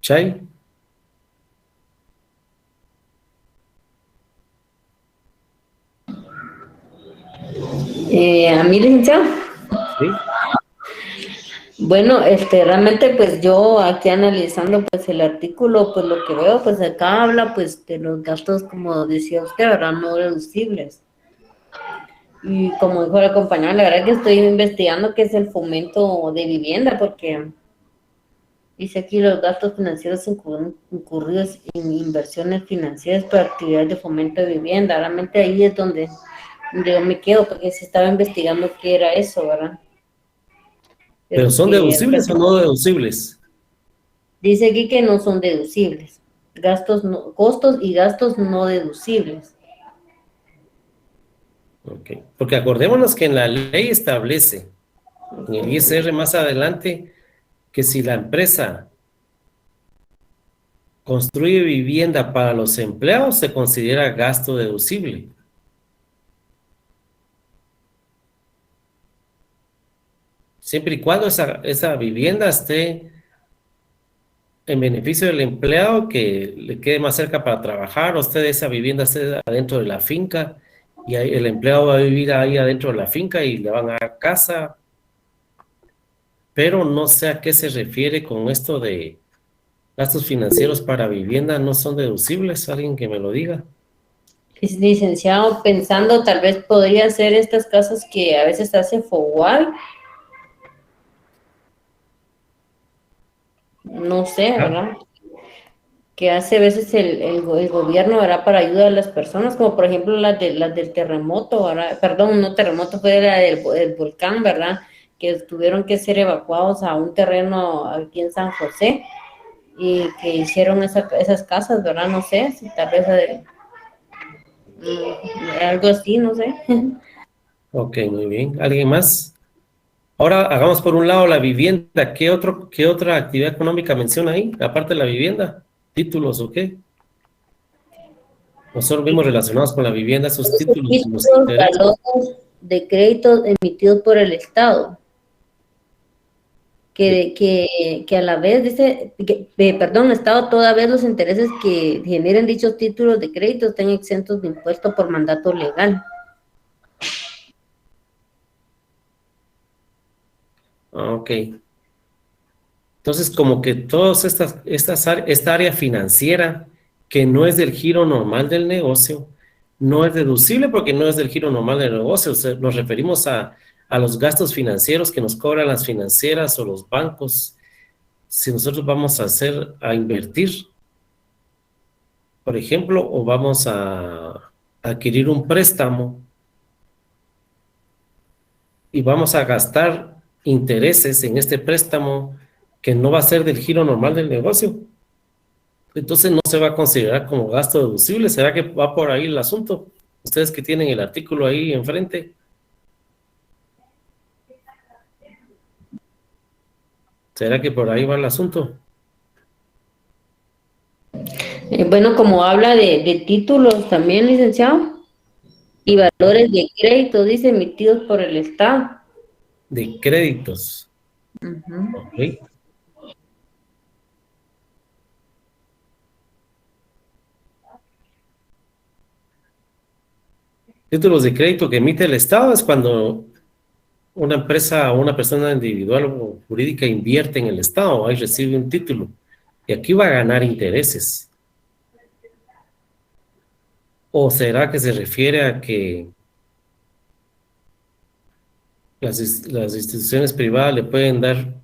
Chay. A mí, licenciado. Sí. Bueno, realmente pues yo aquí analizando pues el artículo, pues lo que veo, pues acá habla pues de los gastos, como decía usted, ¿verdad? No deducibles. Y como dijo la compañera, la verdad que estoy investigando qué es el fomento de vivienda, porque dice aquí los gastos financieros incurridos en inversiones financieras para actividades de fomento de vivienda. Realmente ahí es donde yo me quedo, porque se estaba investigando qué era eso, ¿verdad? ¿Pero son Que deducibles o no deducibles? dice aquí que no son deducibles. Costos y gastos no deducibles. Ok. Porque acordémonos que en la ley establece, en el ISR más adelante, que si la empresa construye vivienda para los empleados, se considera gasto deducible. Siempre y cuando esa vivienda esté en beneficio del empleado, que le quede más cerca para trabajar, o esa vivienda esté adentro de la finca, y ahí el empleado va a vivir ahí adentro de la finca y le van a dar casa, pero no sé a qué se refiere con esto de gastos financieros para vivienda, no son deducibles, alguien que me lo diga. Es licenciado, pensando tal vez podría ser estas casas que a veces hace Fogual. No sé, ¿verdad? Que hace a veces el gobierno, ¿verdad? Para ayudar a las personas, como por ejemplo las del terremoto, ¿verdad? Perdón, no terremoto, fue la del volcán, ¿verdad? Que tuvieron que ser evacuados a un terreno aquí en San José y que hicieron esas casas, ¿verdad? No sé, si tal vez algo así, no sé. Ok, muy bien. ¿Alguien más? Ahora hagamos por un lado la vivienda. ¿Qué otra actividad económica menciona ahí, aparte de la vivienda? ¿Títulos o qué? Nosotros vimos relacionados con la vivienda esos títulos y los Títulos, intereses. valores de créditos emitidos por el Estado. Que a la vez dice, perdón, Estado, toda vez los intereses que generen dichos títulos de crédito estén exentos de impuesto por mandato legal. Ok. Entonces, como que esta área financiera que no es del giro normal del negocio, no es deducible porque no es del giro normal del negocio. O sea, nos referimos a los gastos financieros que nos cobran las financieras o los bancos. Si nosotros vamos a invertir, por ejemplo, o vamos a adquirir un préstamo y vamos a gastar intereses en este préstamo que no va a ser del giro normal del negocio, entonces no se va a considerar como gasto deducible. ¿Será que va por ahí el asunto? Ustedes que tienen el artículo ahí enfrente. ¿Será que por ahí va el asunto? Bueno, como habla de títulos también, licenciado, y valores de crédito, dice, emitidos por el Estado. De créditos. Ok. Títulos de crédito que emite el Estado es cuando una empresa o una persona individual o jurídica invierte en el Estado, ahí recibe un título y aquí va a ganar intereses. ¿O será que se refiere a que las instituciones privadas le pueden dar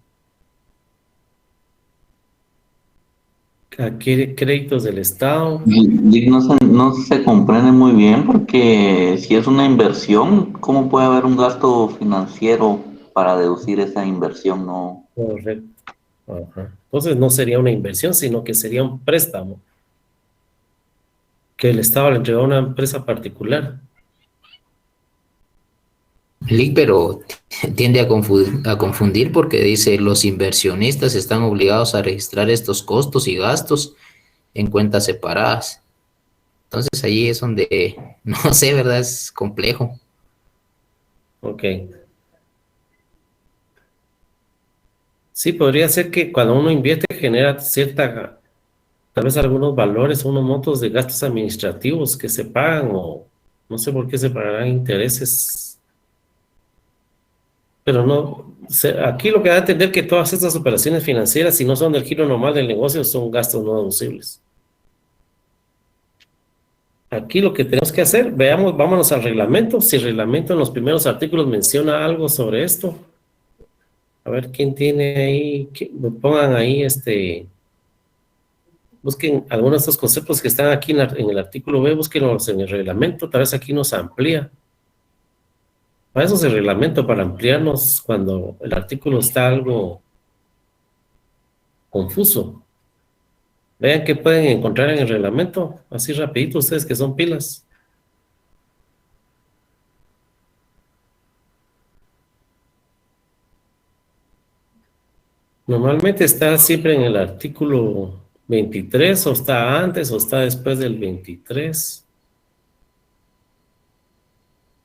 créditos del Estado? Y no se comprende muy bien porque si es una inversión, ¿cómo puede haber un gasto financiero para deducir esa inversión? No. Correcto. Ajá. Entonces no sería una inversión, sino que sería un préstamo que el Estado le entregó a una empresa particular. Lick, pero tiende a confundir porque dice los inversionistas están obligados a registrar estos costos y gastos en cuentas separadas. Entonces ahí es donde, no sé, ¿verdad? Es complejo. Ok. Sí, podría ser que cuando uno invierte genera tal vez algunos valores, unos montos de gastos administrativos que se pagan o no sé por qué se pagarán intereses. Pero no, aquí lo que da a entender que todas estas operaciones financieras, si no son del giro normal del negocio, son gastos no deducibles. Aquí lo que tenemos que hacer, veamos, vámonos al reglamento. Si el reglamento en los primeros artículos menciona algo sobre esto. A ver quién tiene ahí, pongan ahí busquen algunos de estos conceptos que están aquí en el artículo B, búsquenlos en el reglamento, tal vez aquí nos amplía. Para eso es el reglamento, para ampliarnos cuando el artículo está algo confuso. Vean qué pueden encontrar en el reglamento, así rapidito ustedes que son pilas. Normalmente está siempre en el artículo 23, o está antes, o está después del 23.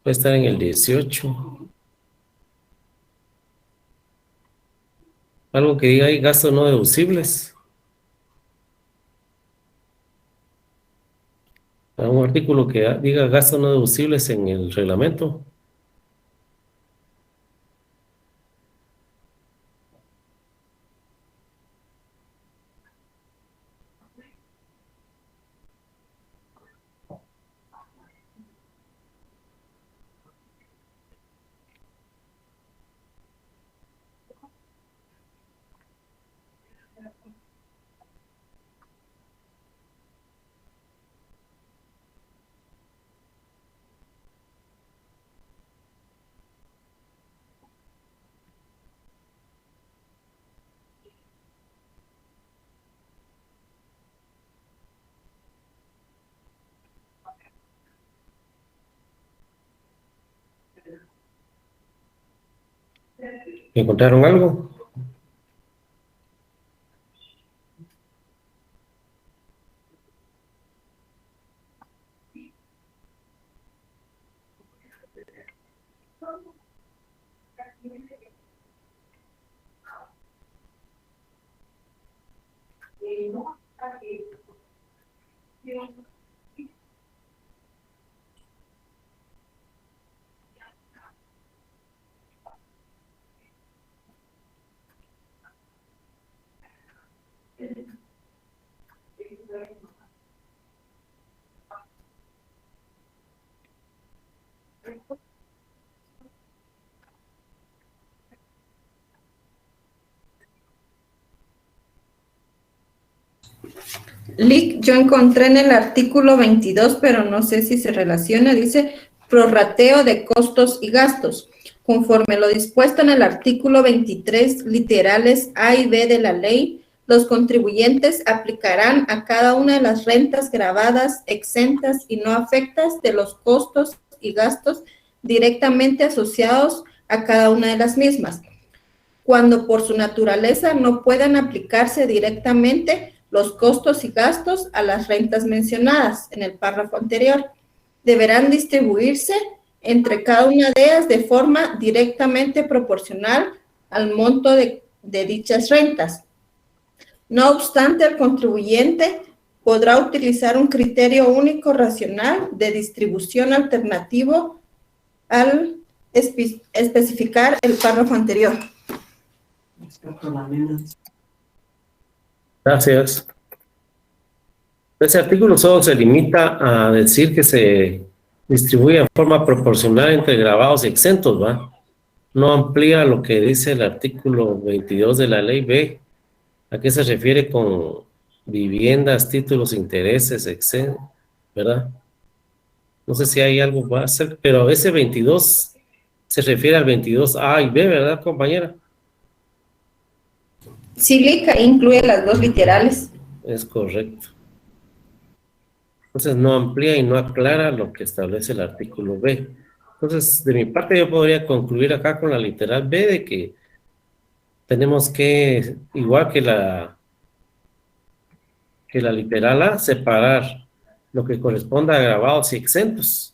Puede estar en el 18. Algo que diga ahí, gastos no deducibles. Un artículo que diga gastos no deducibles en el reglamento. ¿Encontraron algo? Lick, yo encontré en el artículo 22, pero no sé si se relaciona, dice prorrateo de costos y gastos. Conforme lo dispuesto en el artículo 23, literales A y B de la ley, los contribuyentes aplicarán a cada una de las rentas grabadas, exentas y no afectas de los costos y gastos directamente asociados a cada una de las mismas, cuando por su naturaleza no puedan aplicarse directamente los costos y gastos a las rentas mencionadas en el párrafo anterior. Deberán distribuirse entre cada una de ellas de forma directamente proporcional al monto de dichas rentas. No obstante, el contribuyente podrá utilizar un criterio único racional de distribución alternativo al especificar el párrafo anterior. Gracias. Ese artículo solo se limita a decir que se distribuye en forma proporcional entre grabados y exentos, ¿va? No amplía lo que dice el artículo 22 de la ley B. ¿A qué se refiere con viviendas, títulos, intereses, exentos, verdad? No sé si hay algo más cerca, pero ese 22 se refiere al 22A y B, ¿verdad, compañera? Sí, Lick, incluye las dos literales. Es correcto. Entonces no amplía y no aclara lo que establece el artículo B. Entonces, de mi parte yo podría concluir acá con la literal B de que tenemos que, igual que la literal A, separar lo que corresponda a grabados y exentos.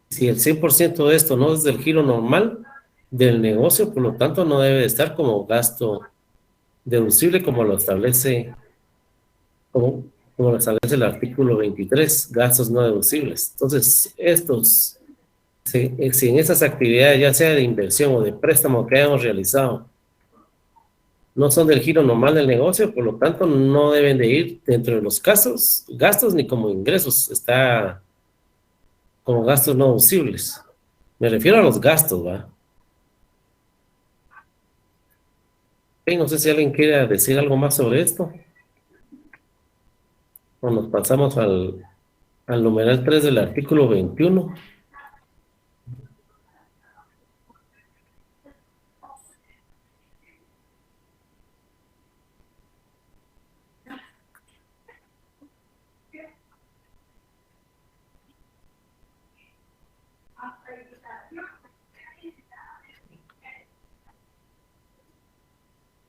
Si el 100% de esto no es del giro normal del negocio, por lo tanto no debe estar como gasto deducible como lo establece el artículo 23, gastos no deducibles. Entonces, estos si en esas actividades, ya sea de inversión o de préstamo que hayamos realizado, no son del giro normal del negocio, por lo tanto no deben de ir dentro de los gastos ni como ingresos, está como gastos no deducibles. Me refiero a los gastos, ¿va? Ok, no sé si alguien quiere decir algo más sobre esto. O nos pasamos al numeral 3 del artículo 21.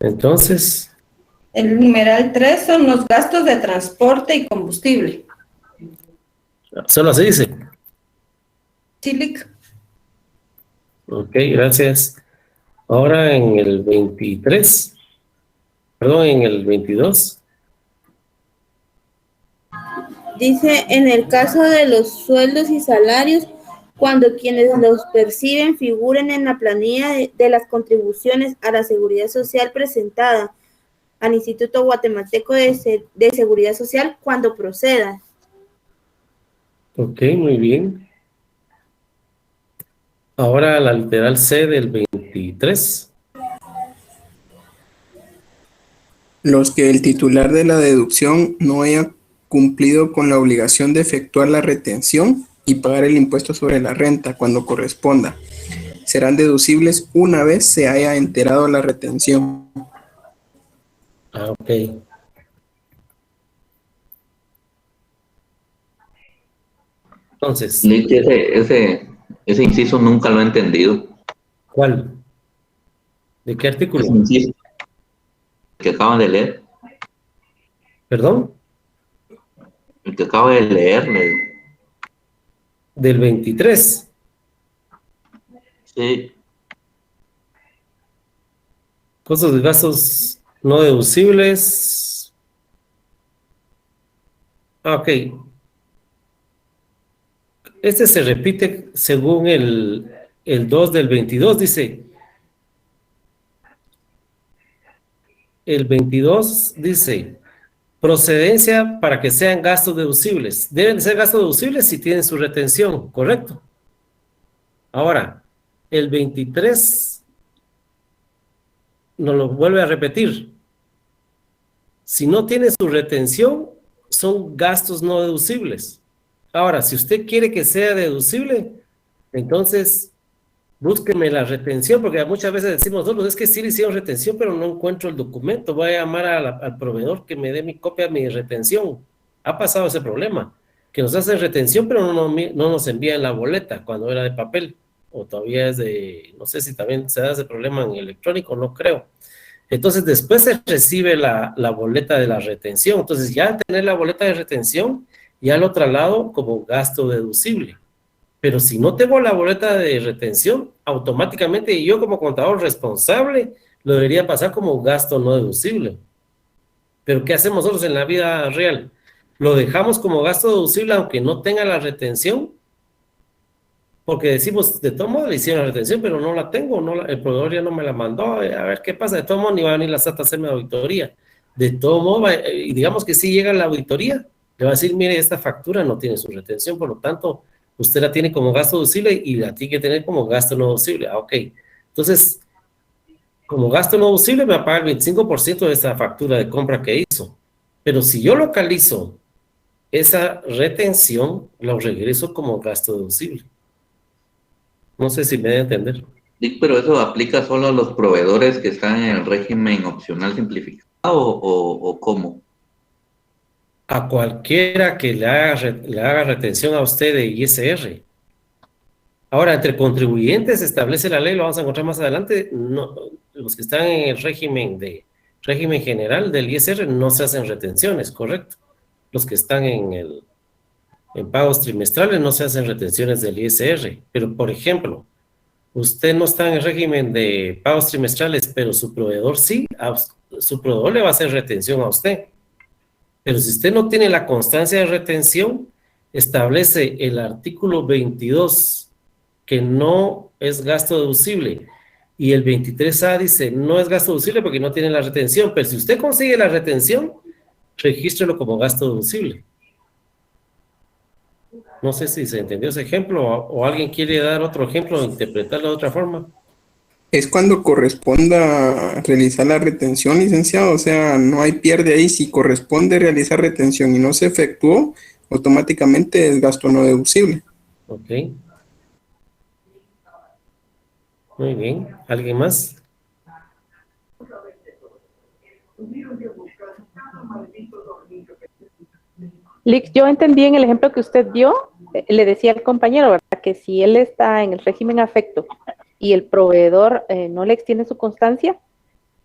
Entonces, El numeral 3 son los gastos de transporte y combustible. solo así dice. Sí, Lic. Ok, gracias. Ahora en el 23, perdón, en el 22. Dice, en el caso de los sueldos y salarios, cuando quienes los perciben figuren en la planilla de las contribuciones a la Seguridad Social presentada al Instituto Guatemalteco de Seguridad Social cuando proceda. Ok, muy bien. Ahora la literal C del 23. Los que el titular de la deducción no haya cumplido con la obligación de efectuar la retención y pagar el impuesto sobre la renta cuando corresponda, serán deducibles una vez se haya enterado la retención. Ah, ok. Entonces, Lick, ese inciso nunca lo he entendido. ¿cuál? ¿De qué artículo? Ese inciso que acaban de leer. ¿Perdón? El que acabo de leer, le digo. Del 23. Sí. Costos de gastos no deducibles. Ah, ok. Este se repite según el 2 del 22, dice. El 22 dice, procedencia para que sean gastos deducibles. Deben ser gastos deducibles si tienen su retención, ¿correcto? Ahora, el 23 nos lo vuelve a repetir. Si no tiene su retención, son gastos no deducibles. Ahora, si usted quiere que sea deducible, entonces búsqueme la retención, porque muchas veces decimos nosotros, es que sí le hicieron retención, pero no encuentro el documento. Voy a llamar al proveedor que me dé mi copia de mi retención. Ha pasado ese problema, que nos hacen retención, pero no nos envían la boleta cuando era de papel, o todavía es de, no sé si también se da ese problema en electrónico, no creo. Entonces, después se recibe la boleta de la retención. Entonces, ya al tener la boleta de retención, ya lo traslado como gasto deducible. Pero si no tengo la boleta de retención, automáticamente yo como contador responsable lo debería pasar como gasto no deducible. Pero ¿qué hacemos nosotros en la vida real? Lo dejamos como gasto deducible aunque no tenga la retención, porque decimos, de todo modo le hicieron la retención, pero no la tengo, el proveedor ya no me la mandó, a ver qué pasa, de todo modo ni va a venir la SAT a hacerme auditoría. De todo modo, y digamos que si llega la auditoría, le va a decir, mire, esta factura no tiene su retención, por lo tanto, usted la tiene como gasto deducible y la tiene que tener como gasto no deducible. Ah, ok. Entonces, como gasto no deducible me va a pagar el 25% de esa factura de compra que hizo. Pero si yo localizo esa retención, lo regreso como gasto deducible. No sé si me da a entender. Sí, pero eso aplica solo a los proveedores que están en el régimen opcional simplificado o ¿cómo? A cualquiera que le haga retención a usted de ISR. Ahora, entre contribuyentes establece la ley, lo vamos a encontrar más adelante, no, los que están en el régimen general del ISR no se hacen retenciones, ¿correcto? Los que están en pagos trimestrales no se hacen retenciones del ISR, pero por ejemplo, usted no está en el régimen de pagos trimestrales, pero su proveedor sí, su proveedor le va a hacer retención a usted. Pero si usted no tiene la constancia de retención, establece el artículo 22 que no es gasto deducible. Y el 23A dice, no es gasto deducible porque no tiene la retención, pero si usted consigue la retención, regístrelo como gasto deducible. No sé si se entendió ese ejemplo o alguien quiere dar otro ejemplo o interpretarlo de otra forma. Es cuando corresponda realizar la retención, licenciado, o sea, no hay pierde ahí. Si corresponde realizar retención y no se efectuó, automáticamente es gasto no deducible. Ok. Muy bien. ¿Alguien más? Lix, yo entendí en el ejemplo que usted dio, le decía al compañero, ¿verdad? Que si él está en el régimen afecto y el proveedor no le extiende su constancia,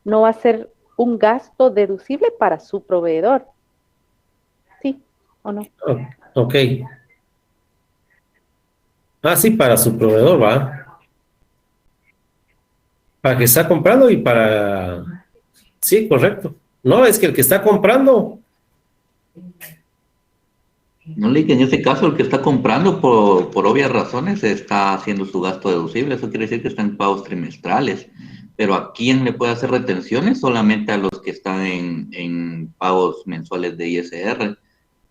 no va a ser un gasto deducible para su proveedor. ¿Sí o no? Ok. Ah, sí, para su proveedor, ¿va? Para que está comprando y para... Sí, correcto. No, es que el que está comprando... No, Lick, en ese caso el que está comprando por obvias razones está haciendo su gasto deducible. Eso quiere decir que está en pagos trimestrales. Pero ¿a quién le puede hacer retenciones? Solamente a los que están en pagos mensuales de ISR.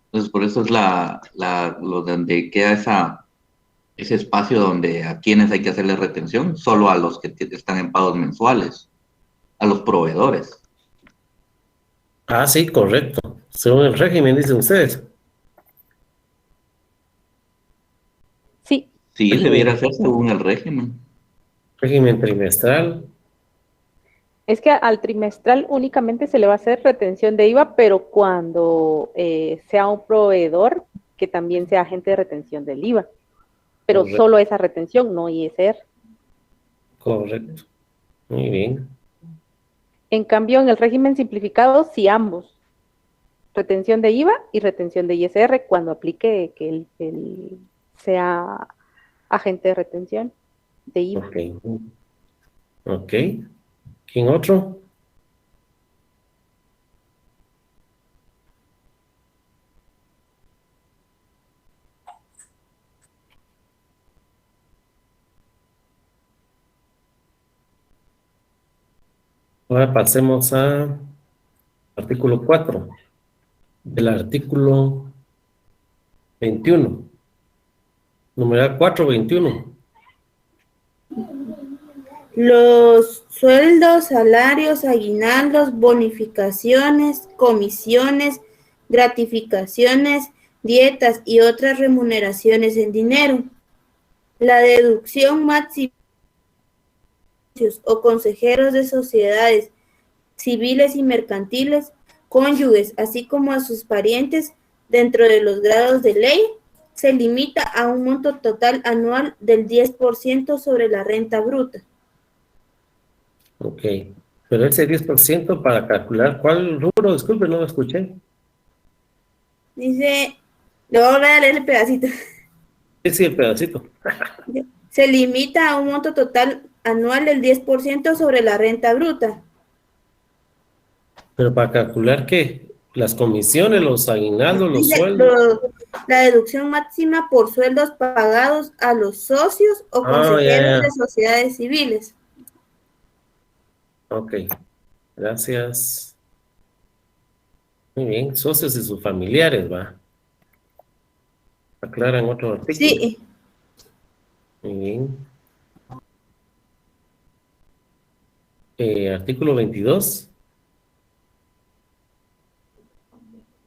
Entonces, por eso es lo donde queda ese espacio donde a quienes hay que hacerle retención, solo a los que están en pagos mensuales, a los proveedores. Ah, sí, correcto. Según el régimen, dicen ustedes. Sí. Sí, debiera ser según el régimen. Régimen trimestral. Es que al trimestral únicamente se le va a hacer retención de IVA, pero cuando sea un proveedor que también sea agente de retención del IVA. Pero Correcto. solo esa retención, no ISR. Correcto. Muy bien. En cambio, en el régimen simplificado, sí ambos. Retención de IVA y retención de ISR cuando aplique que él sea agente de retención de IVA. Ok. Ok. ¿Quién otro? Ahora pasemos a artículo 4 del artículo 21. Numeral 421. Los sueldos, salarios, aguinaldos, bonificaciones, comisiones, gratificaciones, dietas y otras remuneraciones en dinero. La deducción máxima o consejeros de sociedades civiles y mercantiles, cónyuges, así como a sus parientes dentro de los grados de ley, se limita a un monto total anual del 10% sobre la renta bruta. Ok. Pero ese 10% para calcular, ¿cuál rubro? Disculpe, no lo escuché. Dice, le voy a volver a leer el pedacito. Sí, el pedacito. Se limita a un monto total anual del 10% sobre la renta bruta. Pero para calcular, ¿qué? Las comisiones, los aguinaldos, los Dice, sueldos. la deducción máxima por sueldos pagados a los socios o consejeros de sociedades civiles. Ok, gracias. Muy bien, socios y sus familiares, va. Aclaran otro artículo. Sí. Muy bien. Artículo 22.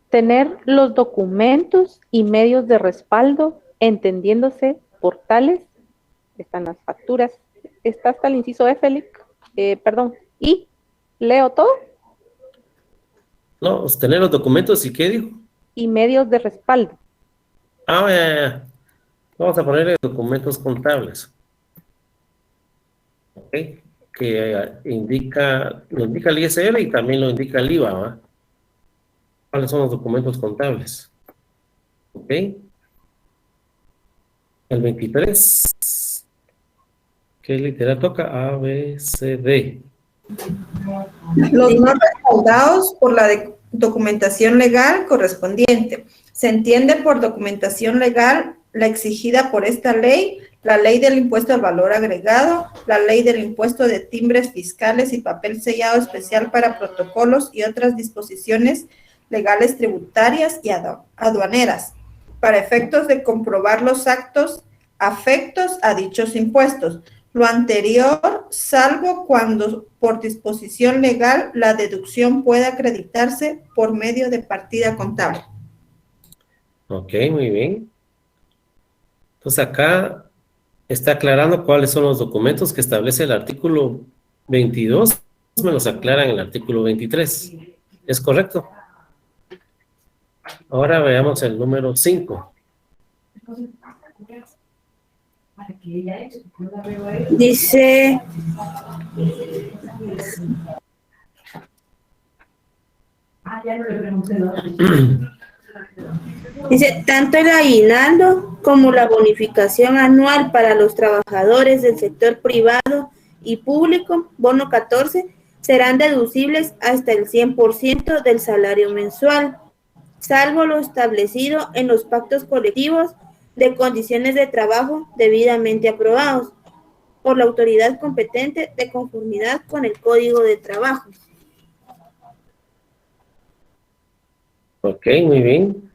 Tener los documentos y medios de respaldo, entendiéndose por tales, están las facturas, está hasta el inciso F, y leo todo. No, tener los documentos y ¿qué dijo? Y medios de respaldo. Ah, ya. Vamos a ponerle documentos contables. Ok, que lo indica el ISR y también lo indica el IVA, ¿va? ¿Cuáles son los documentos contables? Ok. El 23. ¿Qué literal toca? A, B, C, D. Los no respaldados por la documentación legal correspondiente. Se entiende por documentación legal la exigida por esta ley, la ley del impuesto al valor agregado, la ley del impuesto de timbres fiscales y papel sellado especial para protocolos y otras disposiciones legales tributarias y aduaneras, para efectos de comprobar los actos afectos a dichos impuestos. Lo anterior, salvo cuando por disposición legal la deducción pueda acreditarse por medio de partida contable. Ok, muy bien. Entonces acá está aclarando cuáles son los documentos que establece el artículo 22, me los aclara en el artículo 23. ¿Es correcto? Ahora veamos el número 5. Dice, dice, tanto el aguinaldo como la bonificación anual para los trabajadores del sector privado y público, bono 14, serán deducibles hasta el 100% del salario mensual, salvo lo establecido en los pactos colectivos de condiciones de trabajo debidamente aprobados por la autoridad competente de conformidad con el Código de Trabajo. Ok, muy bien.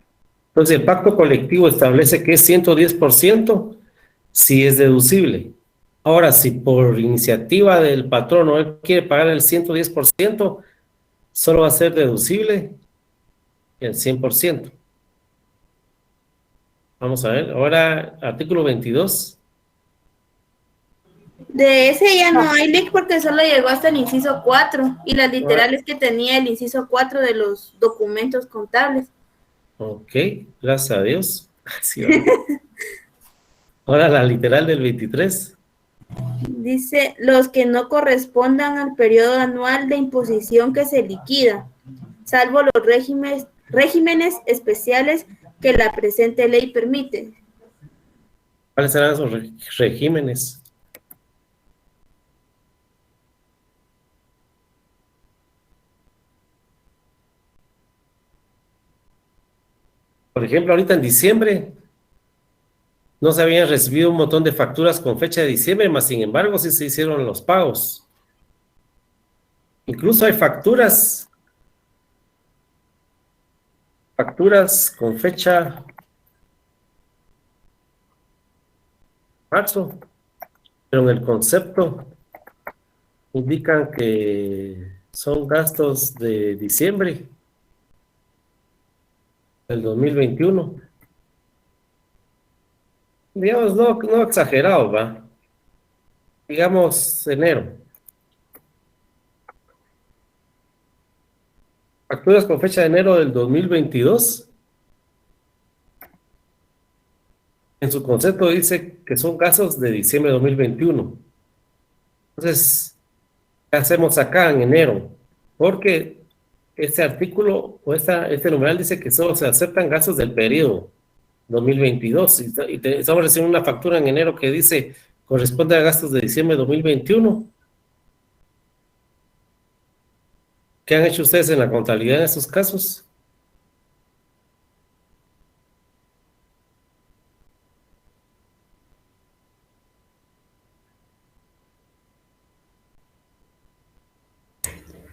Entonces, el pacto colectivo establece que es 110% si es deducible. Ahora, si por iniciativa del patrono él quiere pagar el 110%, solo va a ser deducible el 100%. Vamos a ver, ahora artículo 22. De ese ya no hay link porque solo llegó hasta el inciso 4 y las literales que tenía el inciso 4 de los documentos contables. Ok, gracias a Dios. Sí, ahora la literal del 23. Dice, los que no correspondan al periodo anual de imposición que se liquida, salvo los regímenes especiales que la presente ley permite. ¿Cuáles serán esos regímenes? Por ejemplo, ahorita en diciembre no se habían recibido un montón de facturas con fecha de diciembre, mas sin embargo sí se hicieron los pagos. Incluso hay facturas con fecha marzo, pero en el concepto indican que son gastos de diciembre del 2021. Digamos, no exagerado, ¿va? Digamos, enero. Facturas con fecha de enero del 2022. En su concepto dice que son gastos de diciembre de 2021. Entonces, ¿qué hacemos acá en enero? Porque este artículo o este numeral dice que solo se aceptan gastos del periodo 2022 y estamos recibiendo una factura en enero que dice corresponde a gastos de diciembre de 2021. ¿Qué han hecho ustedes en la contabilidad en estos casos?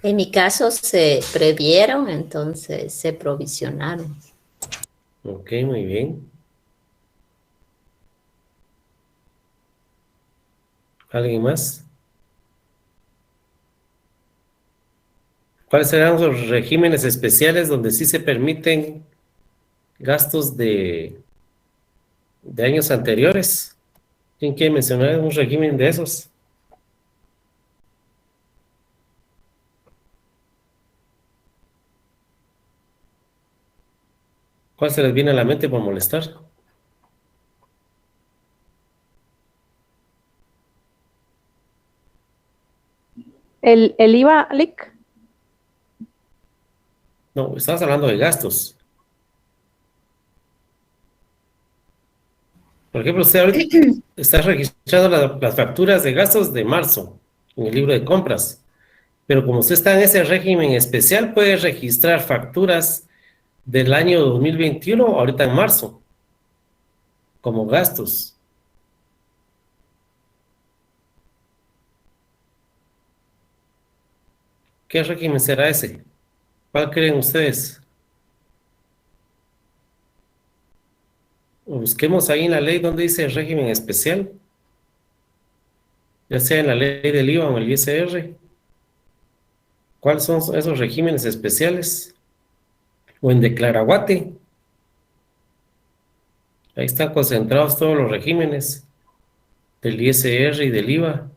En mi caso se previeron, entonces se provisionaron. Ok, muy bien. ¿Alguien más? ¿Cuáles serán los regímenes especiales donde sí se permiten gastos de años anteriores? ¿Quién quiere mencionar un régimen de esos? ¿Cuál se les viene a la mente por molestar? El IVA, Lic. No, estamos hablando de gastos. Por ejemplo, usted ahorita está registrando las facturas de gastos de marzo en el libro de compras, pero como usted está en ese régimen especial, puede registrar facturas del año 2021 ahorita en marzo como gastos. ¿Qué régimen será ese? ¿Cuál creen ustedes? Busquemos ahí en la ley donde dice régimen especial, ya sea en la ley del IVA o el ISR. ¿Cuáles son esos regímenes especiales? O en Declaraguate. Ahí están concentrados todos los regímenes del ISR y del IVA.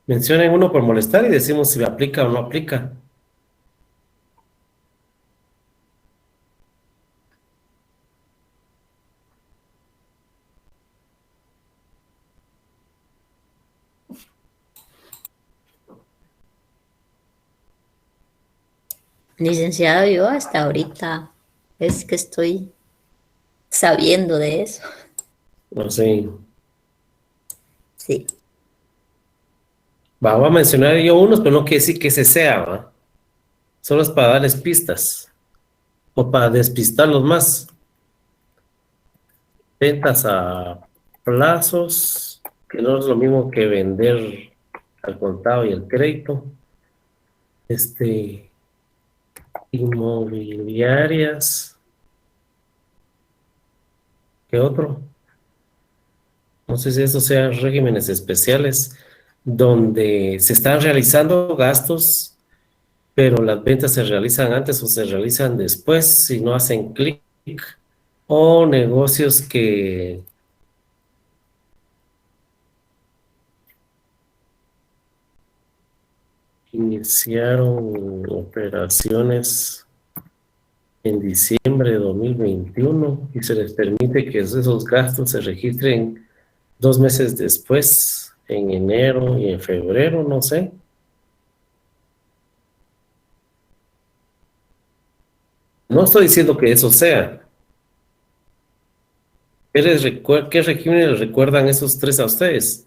Mencionen uno por molestar y decimos si aplica o no aplica. Licenciado, yo hasta ahorita es que estoy sabiendo de eso. No sé. Sí. Voy a mencionar yo unos, pero no quiere decir que ese sea, ¿va? Solo es para darles pistas. O para despistarlos más. Ventas a plazos, que no es lo mismo que vender al contado y al crédito. Inmobiliarias. ¿Qué otro? No sé si esos sean regímenes especiales donde se están realizando gastos, pero las ventas se realizan antes o se realizan después si no hacen clic, o negocios que iniciaron operaciones en diciembre de 2021 y se les permite que esos gastos se registren 2 meses después, en enero y en febrero, no sé. No estoy diciendo que eso sea. ¿Qué regímenes les recuerdan esos tres a ustedes?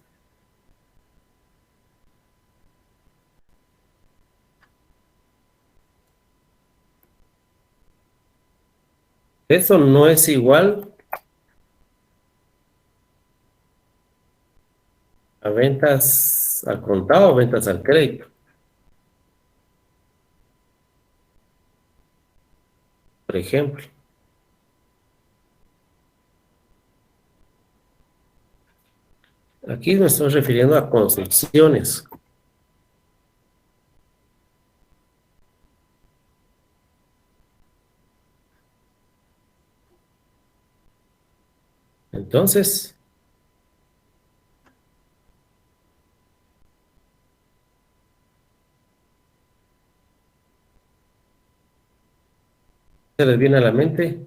Eso no es igual a ventas al contado o ventas al crédito. Por ejemplo. Aquí me estoy refiriendo a construcciones. Entonces, ¿se les viene a la mente?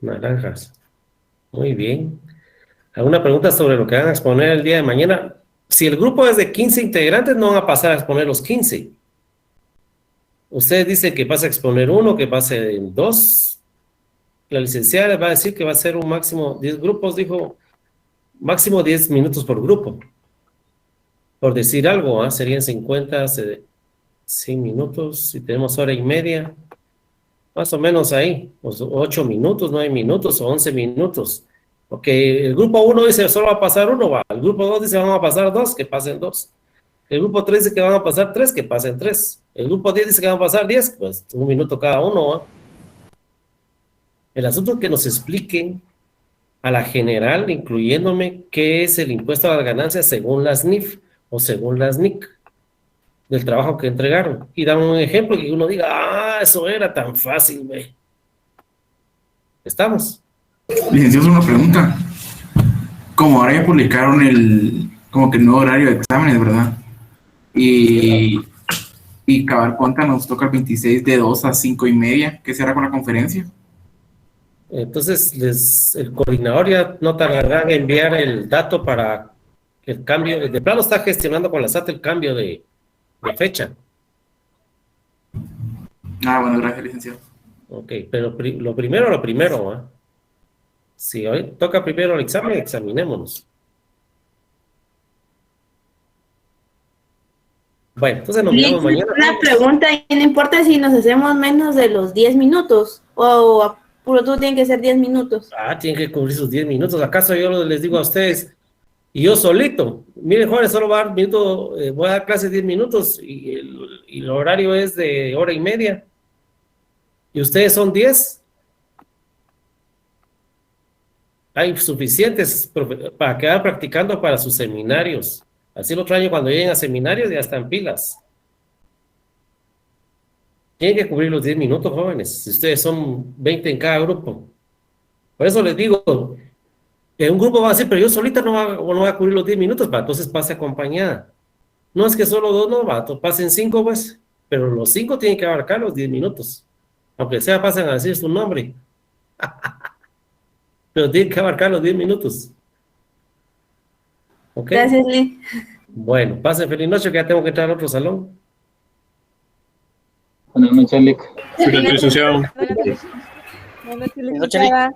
Naranjas. Muy bien. ¿Alguna pregunta sobre lo que van a exponer el día de mañana? Si el grupo es de 15 integrantes, no van a pasar a exponer los 15. Ustedes dicen que pasa a exponer uno, que pase en 2. La licenciada les va a decir que va a ser un máximo 10 grupos, dijo, máximo 10 minutos por grupo. Por decir algo, serían 50, 100 minutos, si tenemos hora y media, más o menos ahí, 8 minutos, 9 minutos o 11 minutos. Porque el grupo 1 dice solo va a pasar uno, va. El grupo 2 dice van a pasar 2, que pasen 2. El grupo 3 dice que van a pasar 3, que pasen 3. El grupo 10 dice que van a pasar 10, pues 1 minuto cada uno, ¿va? El asunto es que nos expliquen a la general, incluyéndome qué es el impuesto a las ganancias según las NIF o según las NIC del trabajo que entregaron. Y dan un ejemplo y uno diga, ah, eso era tan fácil, güey. ¿Estamos? Licenciado, una pregunta. Como ahora ya publicaron como que el nuevo horario de exámenes, ¿verdad? Y cabal cuenta nos toca el 26 de 2 a 5:30. ¿Qué será con la conferencia? Entonces, el coordinador ya no tardará en enviar el dato para el cambio. De plano está gestionando con la SAT el cambio de fecha. Bueno, gracias, licenciado. Ok, pero lo primero, ¿eh? Si hoy toca primero el examen, examinémonos. Bueno, entonces nos vemos mañana. Una pregunta, y no importa si nos hacemos menos de los 10 minutos, o a puro tú tienen que ser 10 minutos. Tienen que cubrir sus 10 minutos. ¿Acaso yo les digo a ustedes, y yo solito, miren, jóvenes, solo voy a dar clase 10 minutos, y el horario es de 1:30, y ustedes son 10? Hay suficientes para quedar practicando para sus seminarios. Así el otro año cuando lleguen a seminarios ya están pilas. Tienen que cubrir los 10 minutos, jóvenes, si ustedes son 20 en cada grupo. Por eso les digo, en un grupo va a decir, pero yo solita no voy a cubrir los 10 minutos, entonces pase acompañada. No es que solo 2 no, pasen 5, pues, pero los 5 tienen que abarcar los 10 minutos. Aunque sea pasen a decir su nombre. Pero tienen que abarcar los 10 minutos. ¿Ok? Gracias, Lee. Bueno, pasen feliz noche, que ya tengo que entrar al otro salón. Buenas noches, Lic. Buenas noches, licenciado. Buenas noches, licenciada.